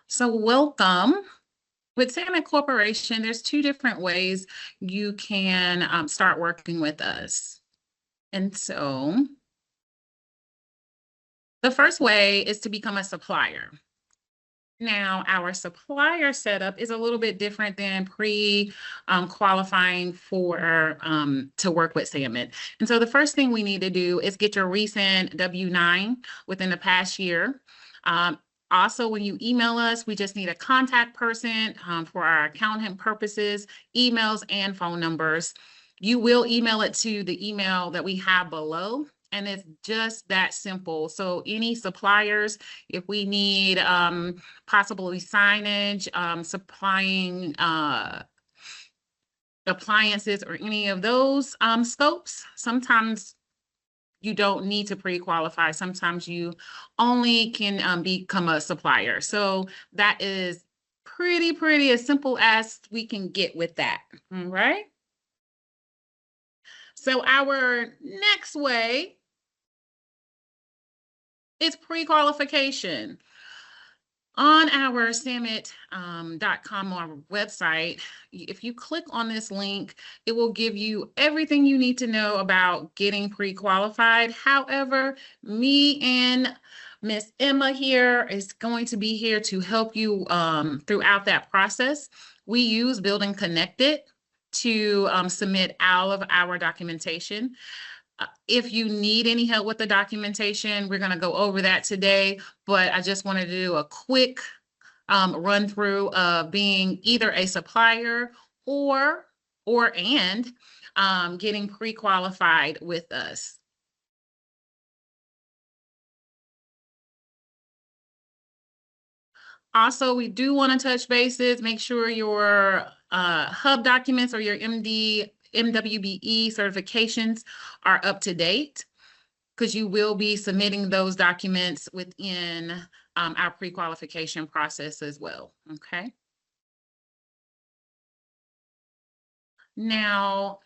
So welcome. With Samet Corporation, there's two different ways you can start working with us. And so the first way is to become a supplier. Now, our supplier setup is a little bit different than qualifying for to work with Samet. And so the first thing we need to do is get your recent W-9 within the past year. Also, when you email us, we just need a contact person for our accountant purposes, emails and phone numbers. You will email it to the email that we have below. And it's just that simple. So any suppliers, if we need possibly signage, supplying appliances or any of those scopes, sometimes you don't need to pre-qualify. Sometimes you only can become a supplier. So that is pretty as simple as we can get with that, all right? So our next way is pre-qualification. On our Samet.com our website, if you click on this link, it will give you everything you need to know about getting pre-qualified. However, me and Miss Emma here is going to be here to help you throughout that process. We use Building Connected to submit all of our documentation. If you need any help with the documentation, we're going to go over that today, but I just wanted to do a quick run through of being either a supplier or getting pre-qualified with us. Also, we do want to touch bases, make sure your hub documents or your MWBE certifications are up to date, because you will be submitting those documents within our pre-qualification process as well, okay? Now,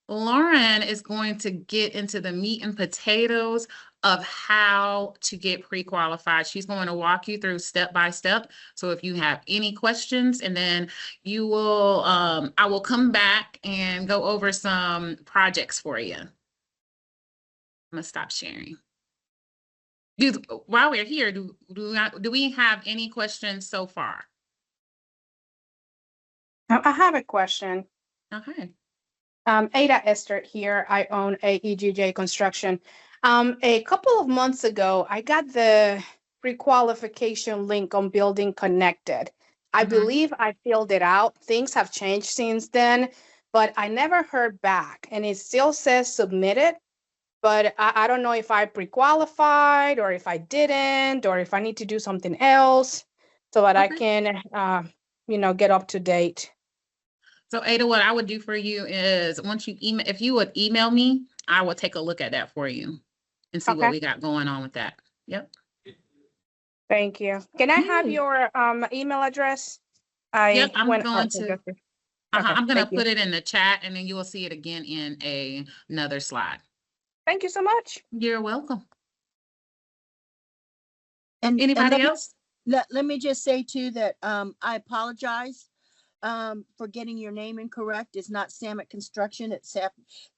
Lauren is going to get into the meat and potatoes of how to get pre-qualified. She's going to walk you through step by step. So if you have any questions, and then you will, I will come back and go over some projects for you. I'm gonna stop sharing. While we're here, do we have any questions so far? I have a question. Okay. Ada Esther here. I own AEGJ Construction. A couple of months ago, I got the pre-qualification link on Building Connected. I believe I filled it out. Things have changed since then, but I never heard back. And it still says submitted, but I don't know if I pre-qualified or if I didn't, or if I need to do something else so that I can, get up to date. So Ada, what I would do for you is once you email, if you would email me, I will take a look at that for you and see what we got going on with that. Yep. Thank you. Can I have your email address? Yep, I'm going to put it in the chat, and then you will see it again in another slide. Thank you so much. You're welcome. And anybody else? Let me just say too that I apologize for getting your name incorrect. It's not Samet Construction, it's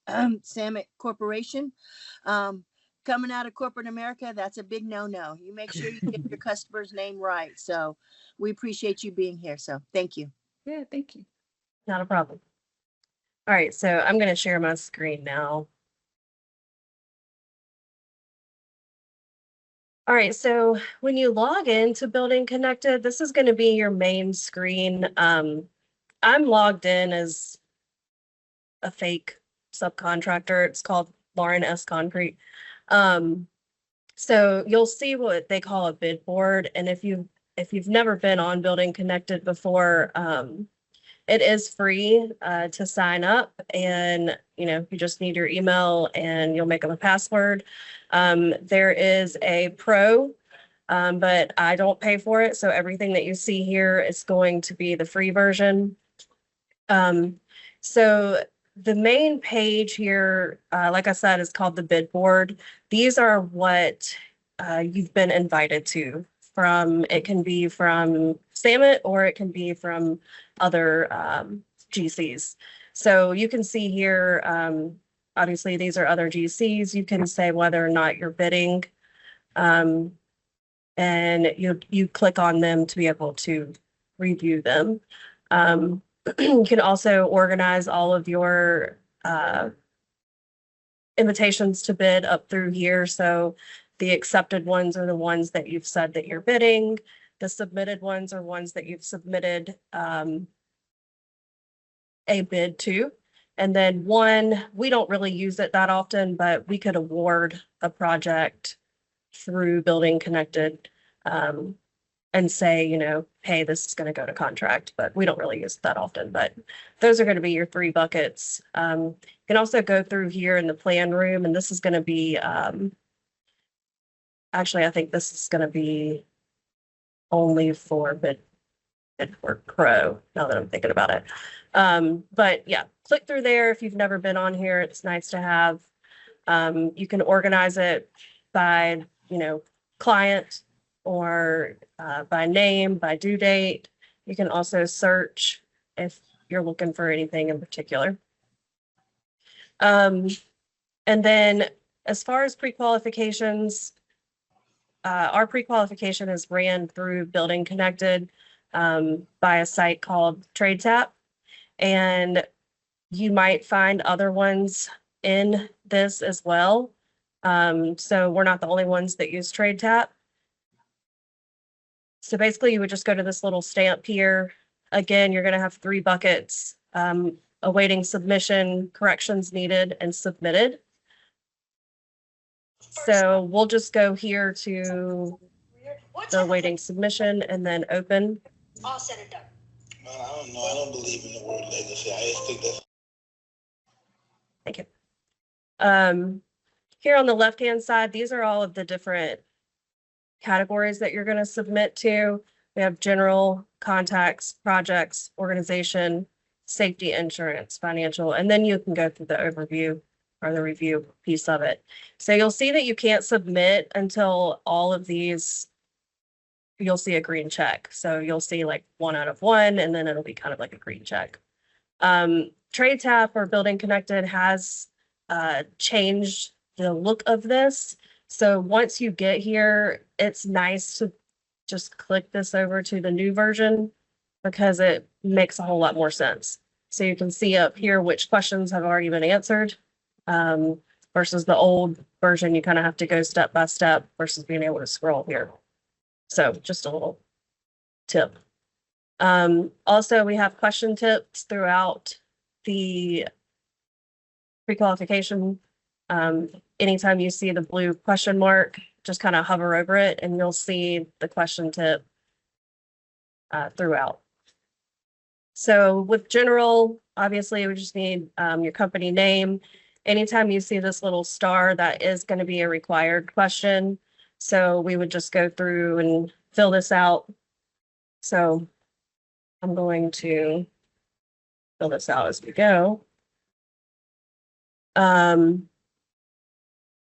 Samet Corporation. Coming out of corporate America, that's a big no-no. You make sure you get your customer's name right. So we appreciate you being here. So thank you. Yeah, thank you. Not a problem. All right, so I'm going to share my screen now. All right, so when you log into Building Connected, this is going to be your main screen. I'm logged in as a fake subcontractor. It's called Lauren S. Concrete. So you'll see what they call a bid board. And if you've never been on Building Connected before, it is free to sign up, and you just need your email and you'll make up a password. There is a pro, but I don't pay for it. So everything that you see here is going to be the free version. So the main page here, like I said, is called the bid board. These are what you've been invited to from. It can be from Samet, or it can be from other GCs. So you can see here, obviously these are other GCs. You can say whether or not you're bidding. And you click on them to be able to review them. You can also organize all of your invitations to bid up through here. So the accepted ones are the ones that you've said that you're bidding. The submitted ones are ones that you've submitted a bid to. And then one, we don't really use it that often, but we could award a project through Building Connected and say, you know, hey, this is going to go to contract, but we don't really use it that often. But those are going to be your 3 buckets. You can also go through here in the plan room, and this is going to be, actually, I think this is going to be only for Bidboard Pro, now that I'm thinking about it. But yeah, click through there. If you've never been on here, it's nice to have. You can organize it by, you know, client or by name, by due date. You can also search if you're looking for anything in particular. And then as far as pre-qualifications, our pre-qualification is ran through Building Connected by a site called TradeTap. And you might find other ones in this as well. So we're not the only ones that use TradeTap. So basically you would just go to this little stamp here. Again, you're going to have 3 buckets, awaiting submission, corrections needed, and submitted. So we'll just go here to the awaiting submission and then open. All said and done. Man, I don't know. I don't believe in the word legacy. I just think that's. Thank you. Here on the left-hand side, these are all of the different categories that you're going to submit to. We have general, contacts, projects, organization, safety, insurance, financial, and then you can go through the overview or the review piece of it. So you'll see that you can't submit until all of these, you'll see a green check. So you'll see like 1 out of 1, and then it'll be kind of like a green check. TradeTap or Building Connected has changed the look of this. So once you get here, it's nice to just click this over to the new version because it makes a whole lot more sense. So you can see up here which questions have already been answered versus the old version. You kind of have to go step by step versus being able to scroll here. So just a little tip. Also, we have question tips throughout the pre-qualification. Anytime you see the blue question mark, just kind of hover over it and you'll see the question tip throughout. So with general, obviously we just need your company name. Anytime you see this little star, that is going to be a required question. So we would just go through and fill this out. So I'm going to fill this out as we go.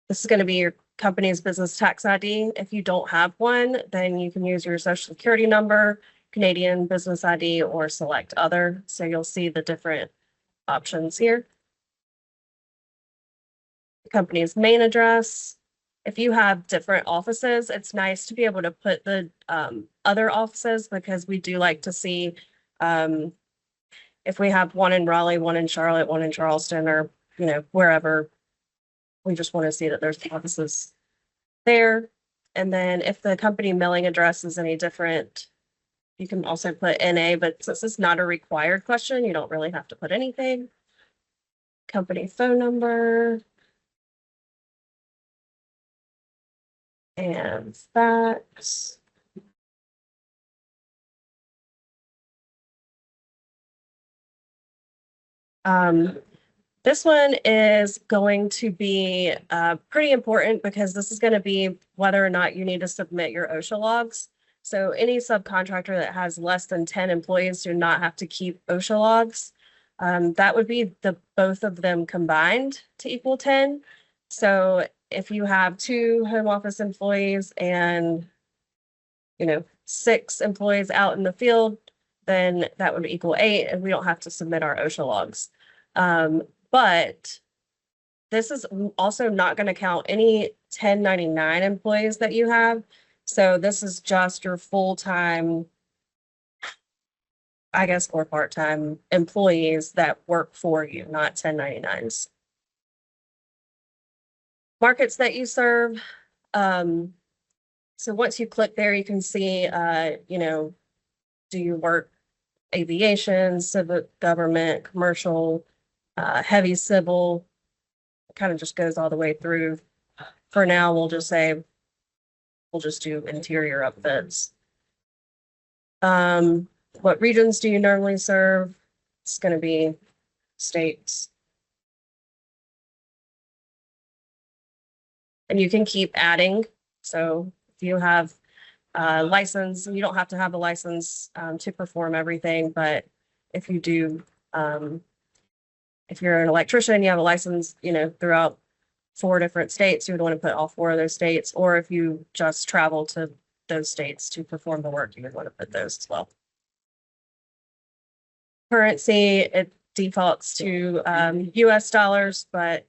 This is going to be your company's business tax ID. If you don't have one, then you can use your social security number, Canadian business ID, or select other. So you'll see the different options here. The company's main address. If you have different offices, it's nice to be able to put the other offices because we do like to see if we have one in Raleigh, one in Charlotte, one in Charleston, or you know, wherever. We just want to see that there's offices there. And then if the company mailing address is any different, you can also put NA, but since it's not a required question, you don't really have to put anything. Company phone number. And fax. This one is going to be pretty important because this is going to be whether or not you need to submit your OSHA logs. So any subcontractor that has less than 10 employees do not have to keep OSHA logs. That would be the both of them combined to equal 10. So if you have 2 home office employees and 6 employees out in the field, then that would equal 8, and we don't have to submit our OSHA logs. But this is also not going to count any 1099 employees that you have. So this is just your full-time, I guess, or part-time employees that work for you, not 1099s. Markets that you serve. So once you click there, you can see, do you work aviation, civic, government, commercial, heavy civil? It kind of just goes all the way through. For now, we'll just do interior upfits. What regions do you normally serve? It's going to be states. And you can keep adding. So if you have a license, you don't have to have a license to perform everything, but if you do, if you're an electrician, you have a license, throughout 4 different states, you would want to put all 4 of those states, or if you just travel to those states to perform the work, you would want to put those as well. Currency, it defaults to US dollars, but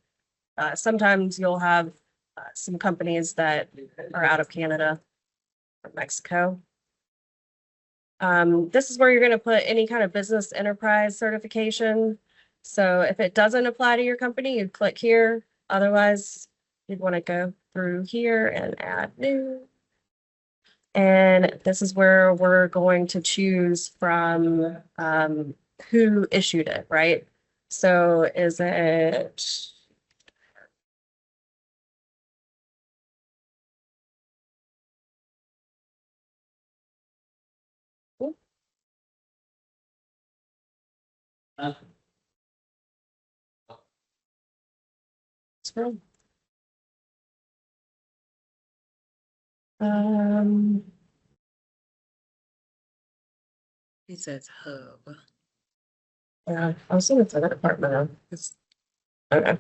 sometimes you'll have some companies that are out of Canada or Mexico. This is where you're going to put any kind of business enterprise certification. So if it doesn't apply to your company, you'd click here. Otherwise, you'd want to go through here and add new. And this is where we're going to choose from who issued it, right? So is it scroll? It says hub. Yeah, I was thinking it's another department. Okay.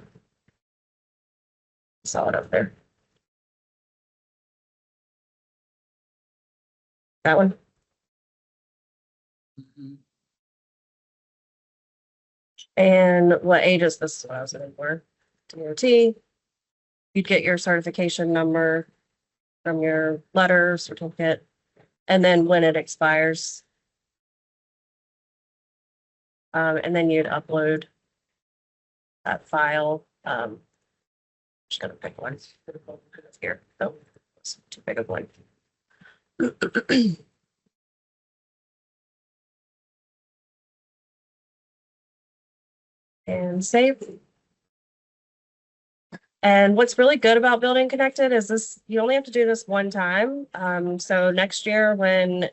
Saw it up there. That one. Mhm. And what age is this? What I was looking for. DOT. You'd get your certification number from your letter, certificate, and then when it expires. And then you'd upload that file. Just gonna pick one here. Oh, it's too big of one. And save. And what's really good about Building Connected is this, you only have to do this one time. So next year when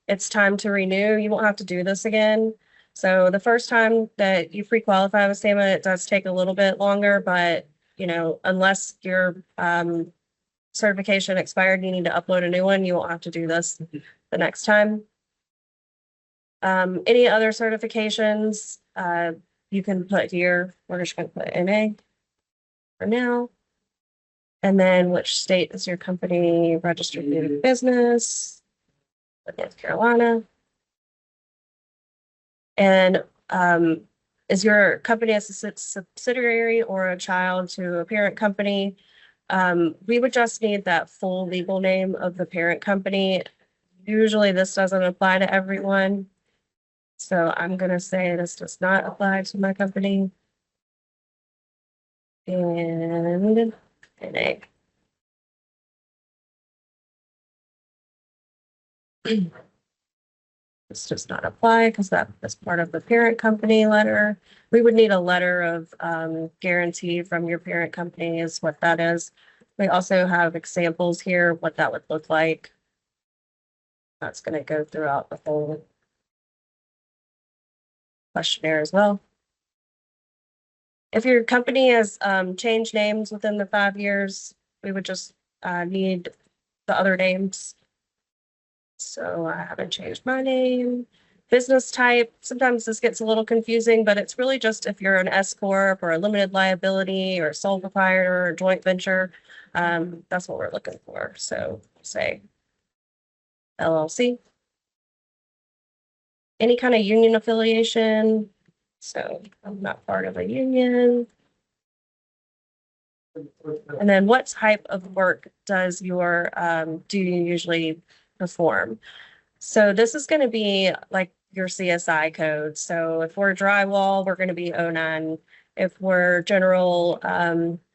it's time to renew, you won't have to do this again. So the first time that you pre-qualify with Samet, it does take a little bit longer, but unless your certification expired, you need to upload a new one, you won't have to do this the next time. Any other certifications, you can put here, we're just gonna put NA for now. And then which state is your company registered to do business? North Carolina. And is your company a subsidiary or a child to a parent company? We would just need that full legal name of the parent company. Usually this doesn't apply to everyone. So I'm going to say this does not apply to my company. And NA. This does not apply because that is part of the parent company letter. We would need a letter of guarantee from your parent company is what that is. We also have examples here, what that would look like. That's going to go throughout the whole questionnaire as well. If your company has changed names within the 5 years, we would just need the other names. So I haven't changed my name. Business type, sometimes this gets a little confusing, but it's really just if you're an S corp or a limited liability or a sole proprietor or joint venture, that's what we're looking for. So say LLC. Any kind of union affiliation. So I'm not part of a union. And then what type of work does your do you usually perform? So this is going to be like your CSI code. So if we're drywall, we're going to be 09. If we're general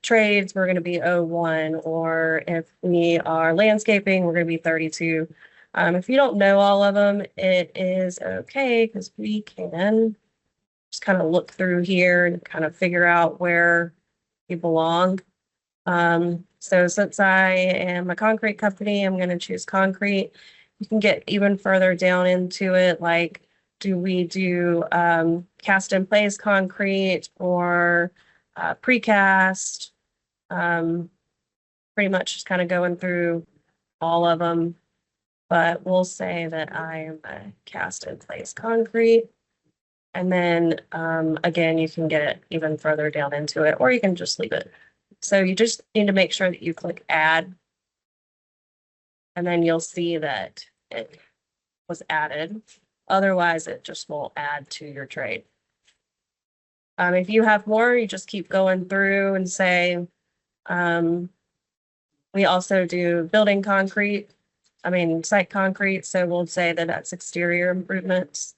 trades, we're going to be 01. Or if we are landscaping, we're going to be 32. If you don't know all of them, it is okay because we can just kind of look through here and kind of figure out where you belong. So since I am a concrete company, I'm going to choose concrete. You can get even further down into it, like do we do cast in place concrete or precast? Pretty much just kind of going through all of them, but we'll say that I am a cast in place concrete. And then again, you can get even further down into it, or you can just leave it. So you just need to make sure that you click add. And then you'll see that it was added. Otherwise, it just won't add to your trade. If you have more, you just keep going through and say, we also do building concrete, site concrete. So we'll say that that's exterior improvements.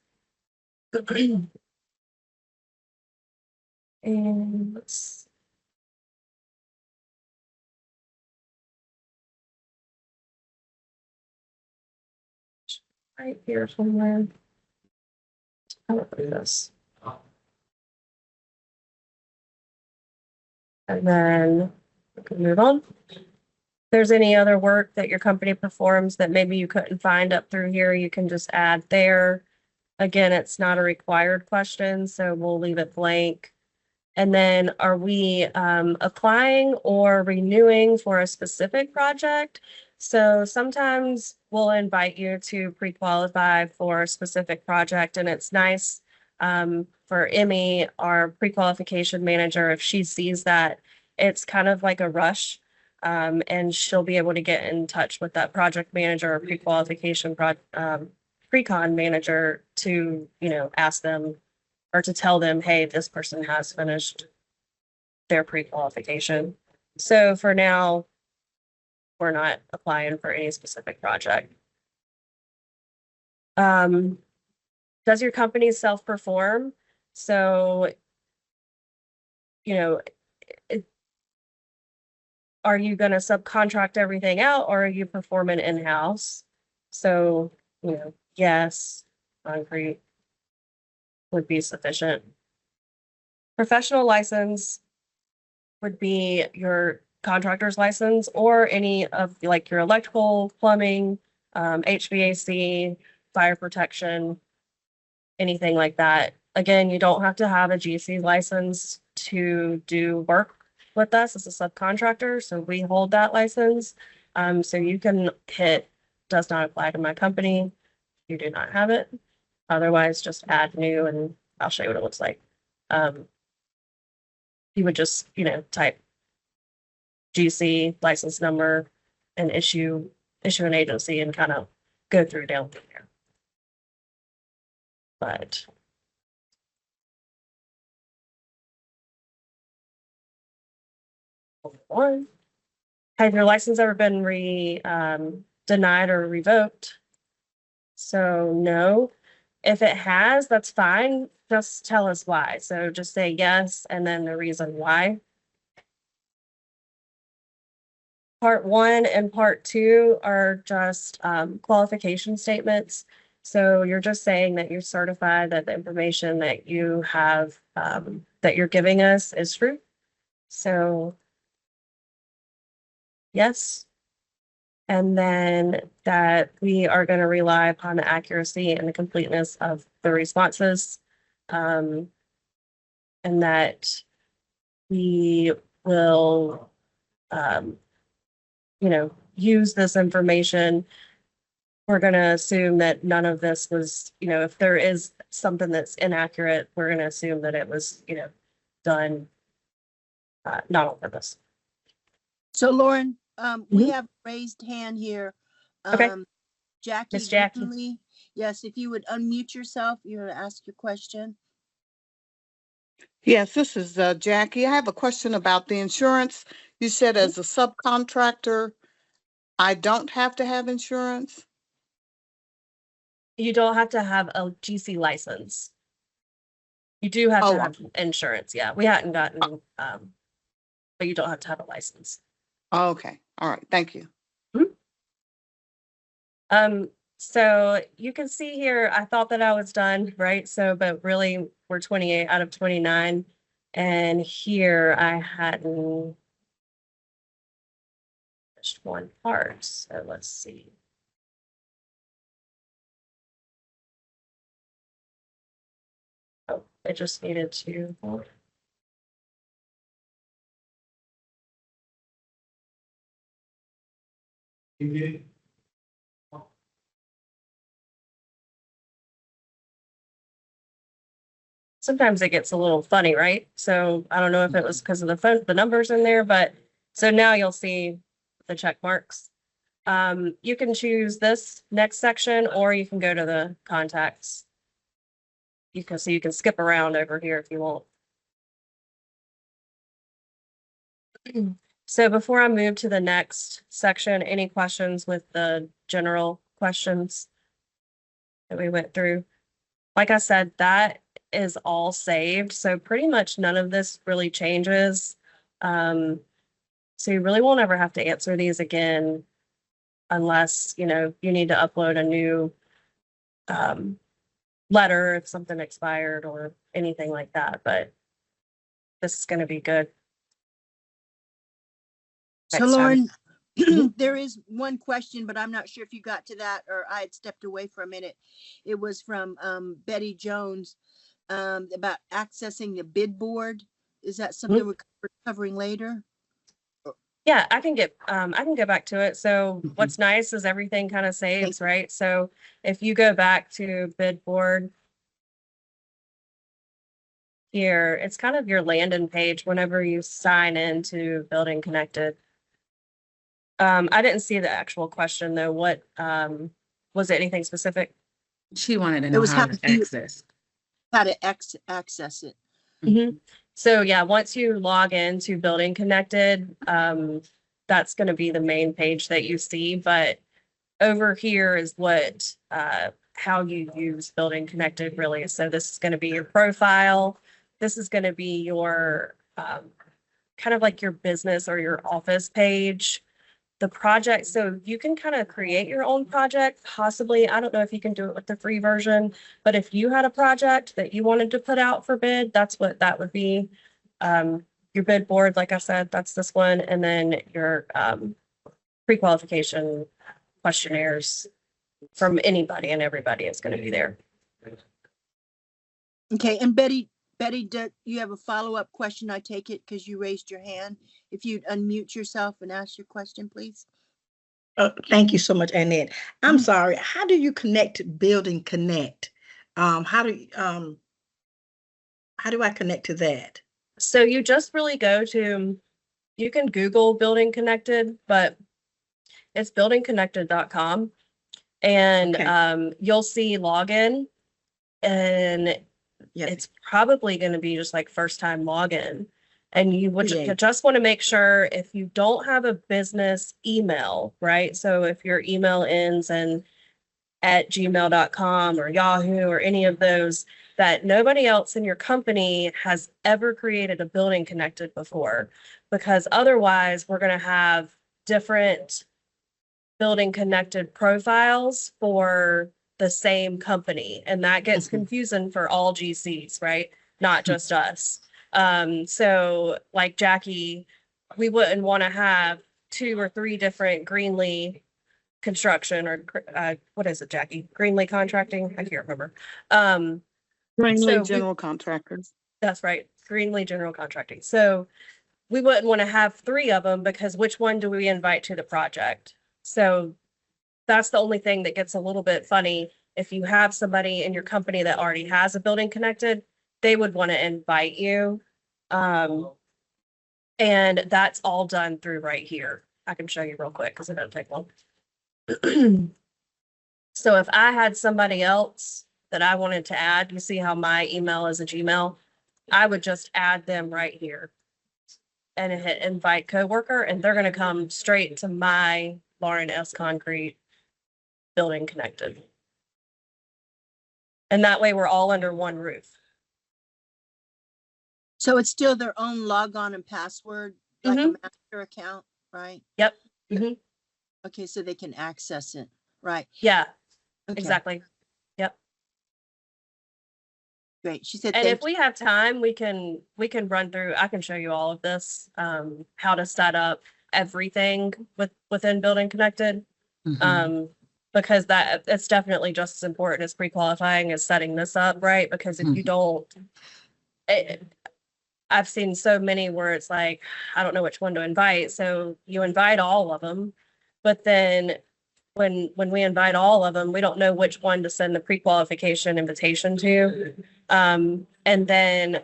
And let's right here somewhere. I'll put this. And then we can move on. If there's any other work that your company performs that maybe you couldn't find up through here, you can just add there. Again, it's not a required question, so we'll leave it blank. And then are we applying or renewing for a specific project? So sometimes we'll invite you to pre-qualify for a specific project, and it's nice for Emmy, our pre-qualification manager, if she sees that it's kind of like a rush, and she'll be able to get in touch with that project manager or pre-qualification pre-con manager to, ask them or to tell them, hey, this person has finished their pre-qualification. So for now, we're not applying for any specific project. Does your company self-perform? So, are you going to subcontract everything out, or are you performing in-house? So, yes, concrete would be sufficient. Professional license would be your contractor's license or any of like your electrical, plumbing, HVAC, fire protection, anything like that. Again, you don't have to have a GC license to do work with us as a subcontractor. So we hold that license. So you can hit does not apply to my company. You do not have it. Otherwise, just add new and I'll show you what it looks like. You would just, type GC license number and issue an agency and kind of go through down there. But one, has your license ever been denied or revoked? So no. If it has, that's fine. Just tell us why. So just say yes and then the reason why. Part 1 and part 2 are just qualification statements. So you're just saying that you're certified that the information that you have, that you're giving us is true. So yes. And then that we are going to rely upon the accuracy and the completeness of the responses. And that we will, use this information. We're going to assume that none of this was, if there is something that's inaccurate, we're going to assume that it was, done not on purpose. So Lauren, we have a raised hand here. Okay. Jackie Miss Jackie. Greenlee. Yes, if you would unmute yourself, you would ask your question. Yes, this is Jackie. I have a question about the insurance. You said as a subcontractor, I don't have to have insurance? You don't have to have a GC license. You do have to Oh, have insurance. Yeah, we hadn't gotten, but you don't have to have a license. okay. All right. Thank you. So you can see here, I thought that I was done, right? So, but really we're 28 out of 29. And here I hadn't finished one part. So let's see. Oh, I just needed to. Sometimes it gets a little funny, right? So I don't know if it was because of the phone, the numbers in there, but so now you'll see the check marks. You can choose this next section, or you can go to the contacts. You can see you can skip around over here if you want. So before I move to the next section, any questions with the general questions that we went through? Like I said, that is all saved. So pretty much none of this really changes. So you really won't ever have to answer these again unless, you know, you need to upload a new letter if something expired or anything like that. But this is going to be good. So Next time. Lauren, there is one question, but I'm not sure if you got to that or I had stepped away for a minute. It was from Betty Jones about accessing the bid board. Is that something we're covering later? Yeah, I can go back to it. So what's nice is everything kind of saves, right? So if you go back to bid board here, it's kind of your landing page whenever you sign into Building Connected. I didn't see the actual question though. What was it anything specific? She wanted to It know was how to access. how to access it. So yeah, once you log into Building Connected, that's going to be the main page that you see. But over here is what how you use Building Connected really. So this is going to be your profile. This is going to be your kind of like your business or your office page. The project, so you can kind of create your own project, possibly. I don't know if you can do it with the free version, but if you had a project that you wanted to put out for bid, that's what that would be. Your bid board, like I said, that's this one, and then your pre-qualification questionnaires from anybody and everybody is going to be there. Okay, and Betty, do you have a follow-up question? I take it because you raised your hand. If you'd unmute yourself and ask your question, please. Thank you so much, Annette. I'm sorry. How do you connect Building Connect? How do I connect to that? So you just really go to, you can Google Building Connected, but it's buildingconnected.com. And Okay. You'll see login, and Yes. it's probably going to be just like first time login. And you would Yeah. just want to make sure if you don't have a business email, right? So if your email ends in at gmail.com or Yahoo or any of those, that nobody else in your company has ever created a Building Connected before, because otherwise we're going to have different Building Connected profiles for the same company, and that gets confusing for all GCs, right? Not just us. So like Jackie, we wouldn't want to have 2 or 3 different Greenlee construction or what is it, Jackie? Greenlee contracting? I can't remember. Mainly general contractors. That's right, Greenlee General Contracting. So we wouldn't want to have 3 of them because which one do we invite to the project? So that's the only thing that gets a little bit funny. If you have somebody in your company that already has a Building Connected, they would want to invite you. And that's all done through right here. I can show you real quick because it doesn't take long. So if I had somebody else that I wanted to add, you see how my email is a Gmail, I would just add them right here and hit invite coworker, and they're gonna come straight to my Lauren S. Concrete Building Connected. And that way we're all under one roof. So it's still their own logon and password, like a Mhm. master account, right? Yep. Mhm. Okay, so they can access it, right? Yeah, Okay, exactly. Yep. great. She said, And thank if we have time, we can run through, I can show you all of this, how to set up everything within Building Connected. Mhm. Because it's definitely just as important as pre-qualifying as setting this up, right? Because if you don't, it, I've seen so many where it's like, I don't know which one to invite. So you invite all of them, but then when we invite all of them, we don't know which one to send the pre-qualification invitation to. And then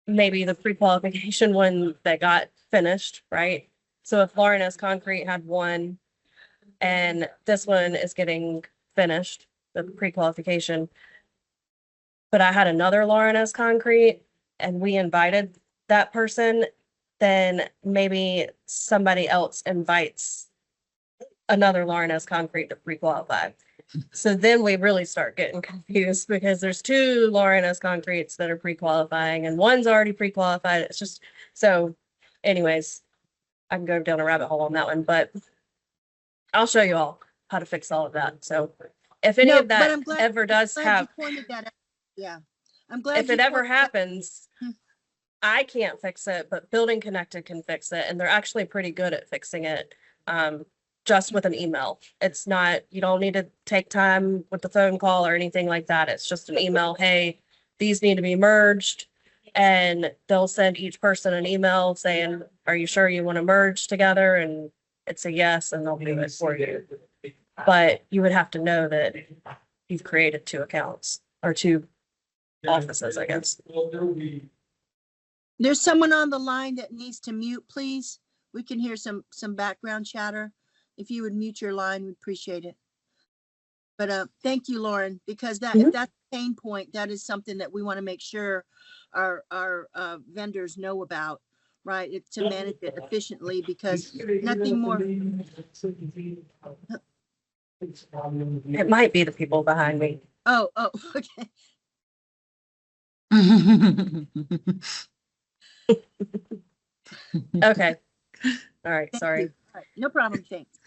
maybe the pre-qualification one that got finished, right? So if Lauren S. Concrete had one and this one is getting finished, the pre-qualification, but I had another Lauren S. Concrete and we invited that person, then maybe somebody else invites another Lauren S. Concrete to pre-qualify. So then we really start getting confused because there's two Lauren S. Concretes that are pre-qualifying and one's already pre-qualified. It's just, so anyways, I can go down a rabbit hole on that one, but I'll show you all how to fix all of that. So if any No, of but that I'm glad- ever does glad have, you pointed that out. Yeah, I'm glad. if you it ever pointed that- happens, Hmm. I can't fix it, but Building Connected can fix it. And they're actually pretty good at fixing it. Just with an email. It's not, you don't need to take time with the phone call or anything like that. It's just an email. Hey, these need to be merged. And they'll send each person an email saying, are you sure you want to merge together? And it's a yes, and they'll do it for you. But you would have to know that you've created two accounts or two offices, I guess. There's someone on the line that needs to mute, please. We can hear some background chatter. If you would mute your line, we'd appreciate it. But thank you, Lauren, because if that's a pain point, that is something that we want to make sure our vendors know about, right? To manage it efficiently, because nothing more. It might be the people behind me. Oh, okay. Okay. All right. Thank Sorry. you. All right, no problem. Thanks.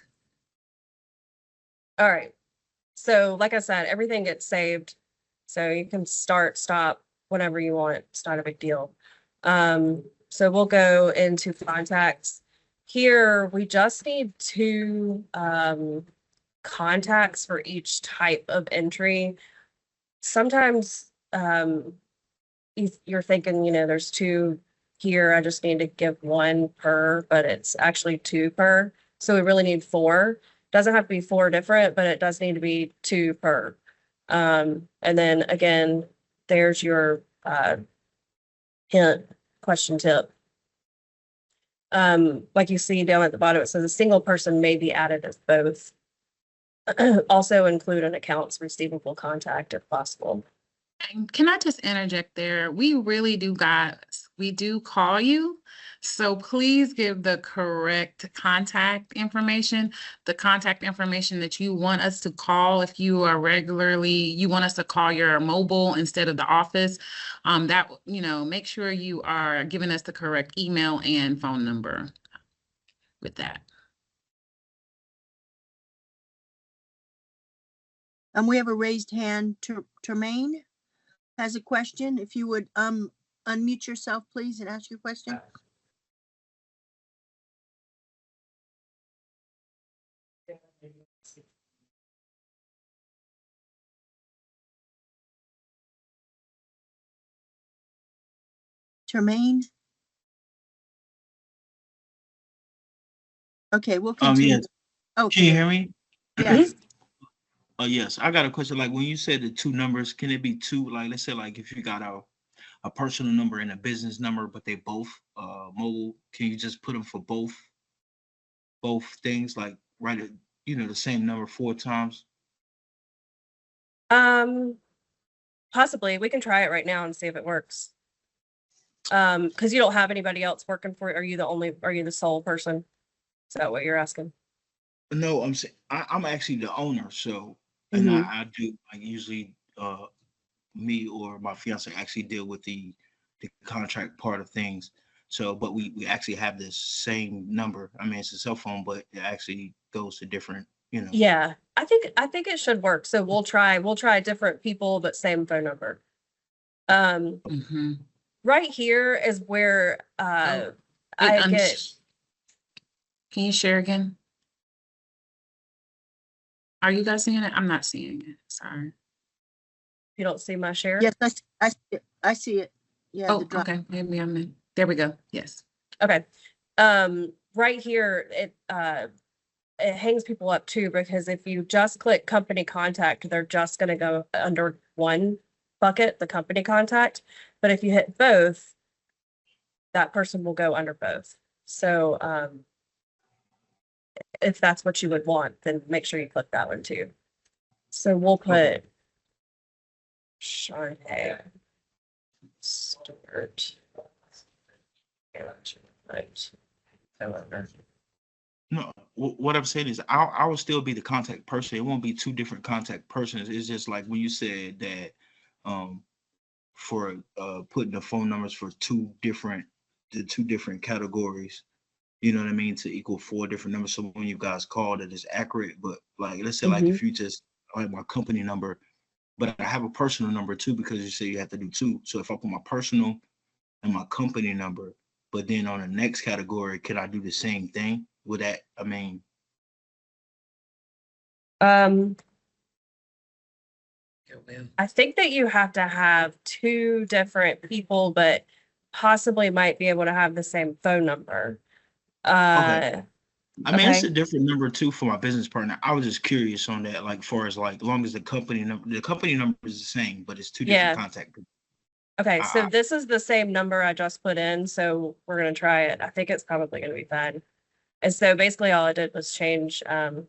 All right. So like I said, everything gets saved. So you can start, stop whenever you want. It's not a big deal. So we'll go into contacts. Here, we just need two contacts for each type of entry. Sometimes you're thinking, there's two here. I just need to give one per, but it's actually two per. So we really need four. Doesn't have to be four different, but it does need to be two per. And then again, there's your hint question tip. Like you see down at the bottom, it says a single person may be added as both. Also include an accounts receivable contact if possible. Can I just interject there? We really do, guys. We do call you. So please give the correct contact information, the contact information that you want us to call. If you are you want us to call your mobile instead of the office, make sure you are giving us the correct email and phone number with that. We have a raised hand. Termaine has a question. If you would unmute yourself, please, and ask your question. Termaine. Okay, we'll continue. Yes. Okay. Can you hear me? Yes. Oh, yes. I got a question. Like when you said the two numbers, can it be two? Like, let's say, like if you got a personal number and a business number, but they both mobile, can you just put them for both things? Like write it, the same number 4 times? Possibly. We can try it right now and see if it works. Because you don't have anybody else working for you. Are you the sole person? Is that what you're asking? No, I'm saying I'm actually the owner, so and Mhm. I usually me or my fiance actually deal with the contract part of things. So, but we actually have this same number. I mean, it's a cell phone, but it actually goes to different, you know. Yeah, I think it should work. So we'll try different people, but same phone number. Um, Mhm. right here is where Oh, it I get, Can you share again? Are you guys seeing it? I'm not seeing it. Sorry. you don't see my share. Yes, I see it. I see it. Yeah, the Oh, drop. okay. Maybe I'm in. There we go. Yes. Okay. Right here, it hangs people up too, because if you just click company contact, they're just gonna go under one bucket, the company contact. But if you hit both, that person will go under both. So if that's what you would want, then make sure you click that one too. So we'll Okay. put Sharnay Stewart. Right. However. No, what I'm saying is I will still be the contact person. It won't be two different contact persons. It's just like when you said that um for putting the phone numbers for the two different categories, you know what I mean, to equal four different numbers. So when you guys call it is accurate, but like let's say like Mhm. if you just like my company number, but I have a personal number too because you say you have to do two. So if I put my personal and my company number, but then on the next category, could I do the same thing? Would that, I mean, Um, It will. I think that you have to have two different people, but possibly might be able to have the same phone number. okay. I mean, it's Okay. a different number too for my business partner. I was just curious on that, like far as like long as the company number is the same, but it's two different Yeah. contact. Okay. So I, this is the same number I just put in. So we're gonna try it. I think it's probably gonna be fine. And so basically all I did was change her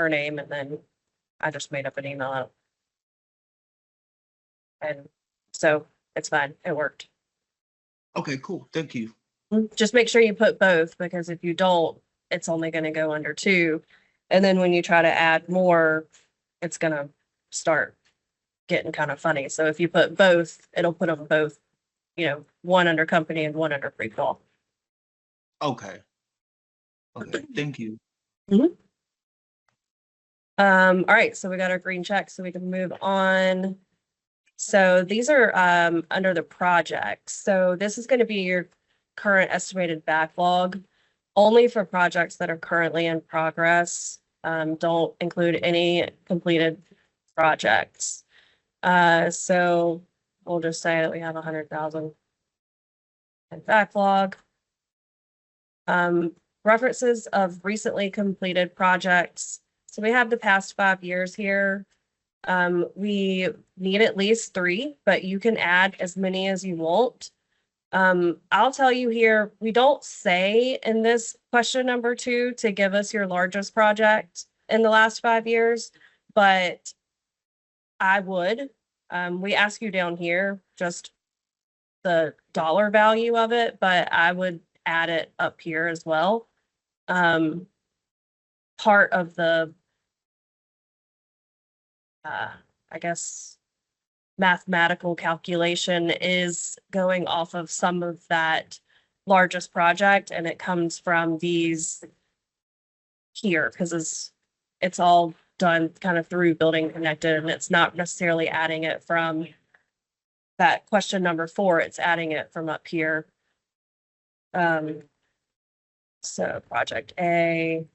name, and then I just made up an email out. And so it's fine. It worked. okay, cool. Thank you. Just make sure you put both, because if you don't, it's only going to go under two. And then when you try to add more, it's going to start getting kind of funny. So if you put both, it'll put them both, one under company and one under free call. Okay. Okay. Thank you. All right, so we got our green check, so we can move on. So these are under the projects. So this is going to be your current estimated backlog, only for projects that are currently in progress. Don't include any completed projects. So we'll just say that we have 100,000 in backlog. References of recently completed projects. So we have the past 5 years here. We need at least 3, but you can add as many as you want. I'll tell you here, we don't say in this question number 2 to give us your largest project in the last 5 years, but I would. We ask you down here just the dollar value of it, but I would add it up here as well. Part of the, I guess, mathematical calculation is going off of some of that largest project, and it comes from these here because it's all done kind of through Building Connected, and it's not necessarily adding it from that question number 4, it's adding it from up here. So project A,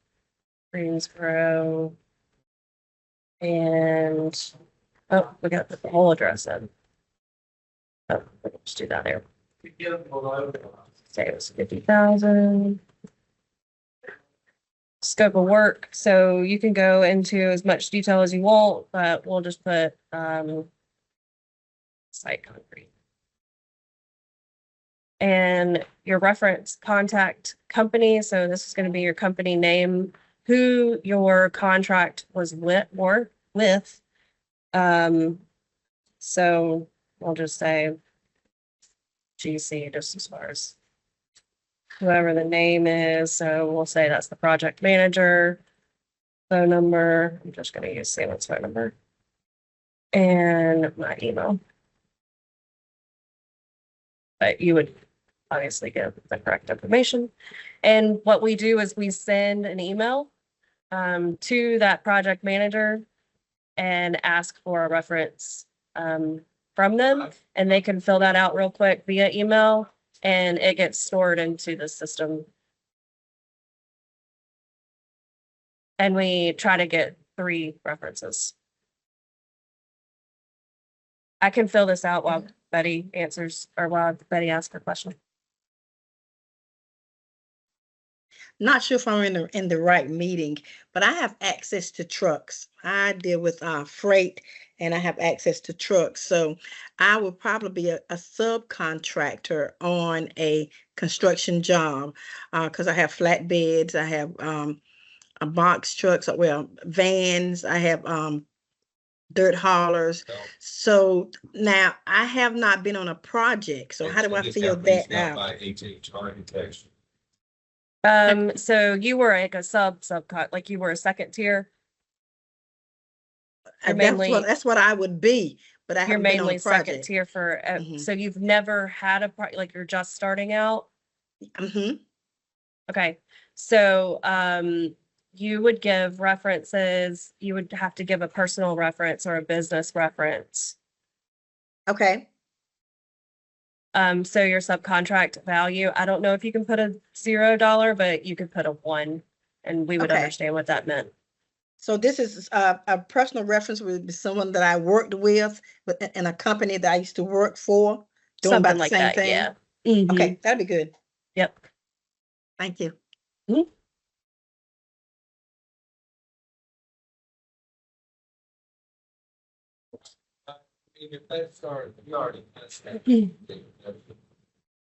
Greensboro, and we got to put the whole address in. Oh, we'll just do that there. Say it was 50,000. Scope of work. So you can go into as much detail as you want, but we'll just put site concrete. And your reference contact company. So this is going to be your company name, who your contract was with, So we'll just say GC just as far as whoever the name is. So we'll say that's the project manager. Phone number. I'm just going to use Samet's phone number and my email. But you would obviously give the correct information. And what we do is we send an email to that project manager and ask for a reference from them, and they can fill that out real quick via email, and it gets stored into the system. And we try to get 3 references. I can fill this out while Betty answers, or while Betty asks her question. Not sure if I'm in the right meeting, but I have access to trucks. I deal with freight, and I have access to trucks. So I would probably be a subcontractor on a construction job because I have flatbeds, I have a box trucks, well, vans, I have dirt haulers. So now I have not been on a project. So how do I feel that out? So you were like a subcon, like you were a second tier. That's what I would be, but I You're haven't been on mainly a second project. tier for, Mhm. so you've never had like you're just starting out. Mm-hmm. Okay, so you would give references. You would have to give a personal reference or a business reference. Okay. So your subcontract value, I don't know if you can put a $0, but you could put a 1, and we would Okay. understand what that meant. So this is a personal reference would be someone that I worked with in a company that I used to work for, doing about Something the like same that, thing. yeah. Mhm. Okay, that'd be good. Yep. Thank you.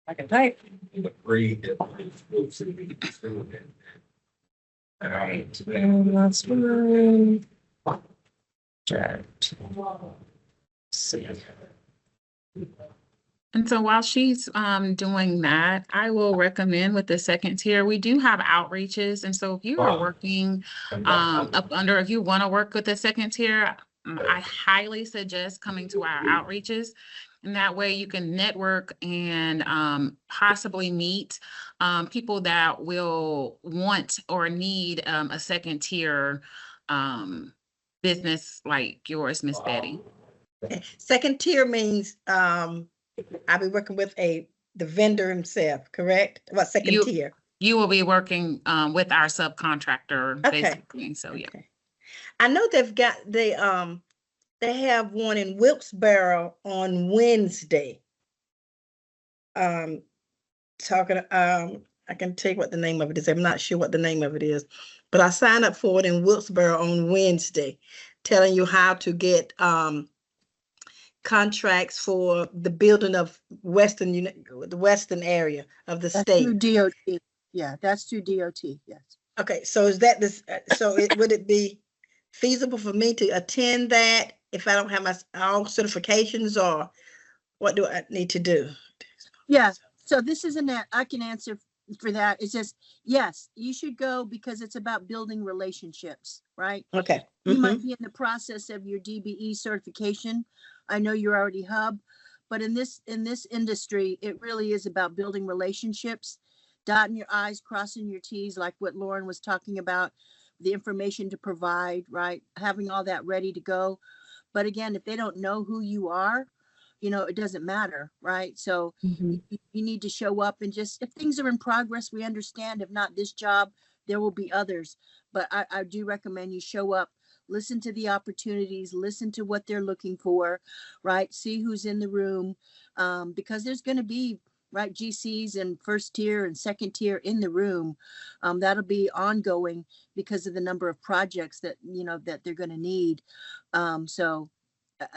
I can type. All right. And last one. Project. See. And so while she's doing that, I will recommend with the second tier, we do have outreaches. And so if you are working up under, if you want to work with the second tier, I highly suggest coming to our outreaches. And that way you can network and possibly meet people that will want or need a second tier business like yours, Miss Betty. Second tier means I'll be working with the vendor himself, correct? What second tier? You will be working with our subcontractor, Okay. basically. So yeah. Okay. I know they have one in Wilkes-Barre on Wednesday. I can tell you what the name of it is. I'm not sure what the name of it is, but I signed up for it in Wilkes-Barre on Wednesday, telling you how to get contracts for the building of the western area of the That's state. through DOT. Yeah, that's through DOT. Yes. Okay, so is that this? Would it be feasible for me to attend that if I don't have my all certifications, or what do I need to do? Yeah. So this isn't that I can answer for that. It's just, yes, you should go because it's about building relationships, right? Okay. You might be in the process of your DBE certification. I know you're already hub, but in this industry, it really is about building relationships, dotting your I's, crossing your T's, like what Lauren was talking about, the information to provide, right? Having all that ready to go. But again, if they don't know who you are, it doesn't matter, right? So you need to show up and just, if things are in progress, we understand. If not this job, there will be others. But I do recommend you show up, listen to the opportunities, listen to what they're looking for, right? See who's in the room, because there's going to be, right, GCs and first tier and second tier in the room. That'll be ongoing because of the number of projects that, that they're going to need. So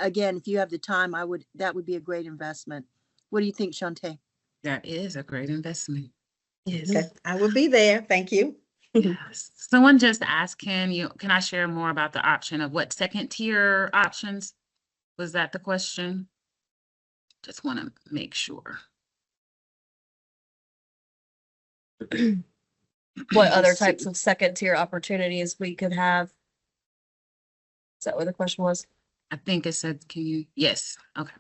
again, if you have the time, that would be a great investment. What do you think, Shantae? That is a great investment. Yes. Okay, I will be there. Thank you. Yes. Someone just asked, can I share more about the option of what second tier options Was that the question? Just want to make sure. What other types of second tier opportunities we could have? Is that what the question was? I think it said, can you, yes, okay.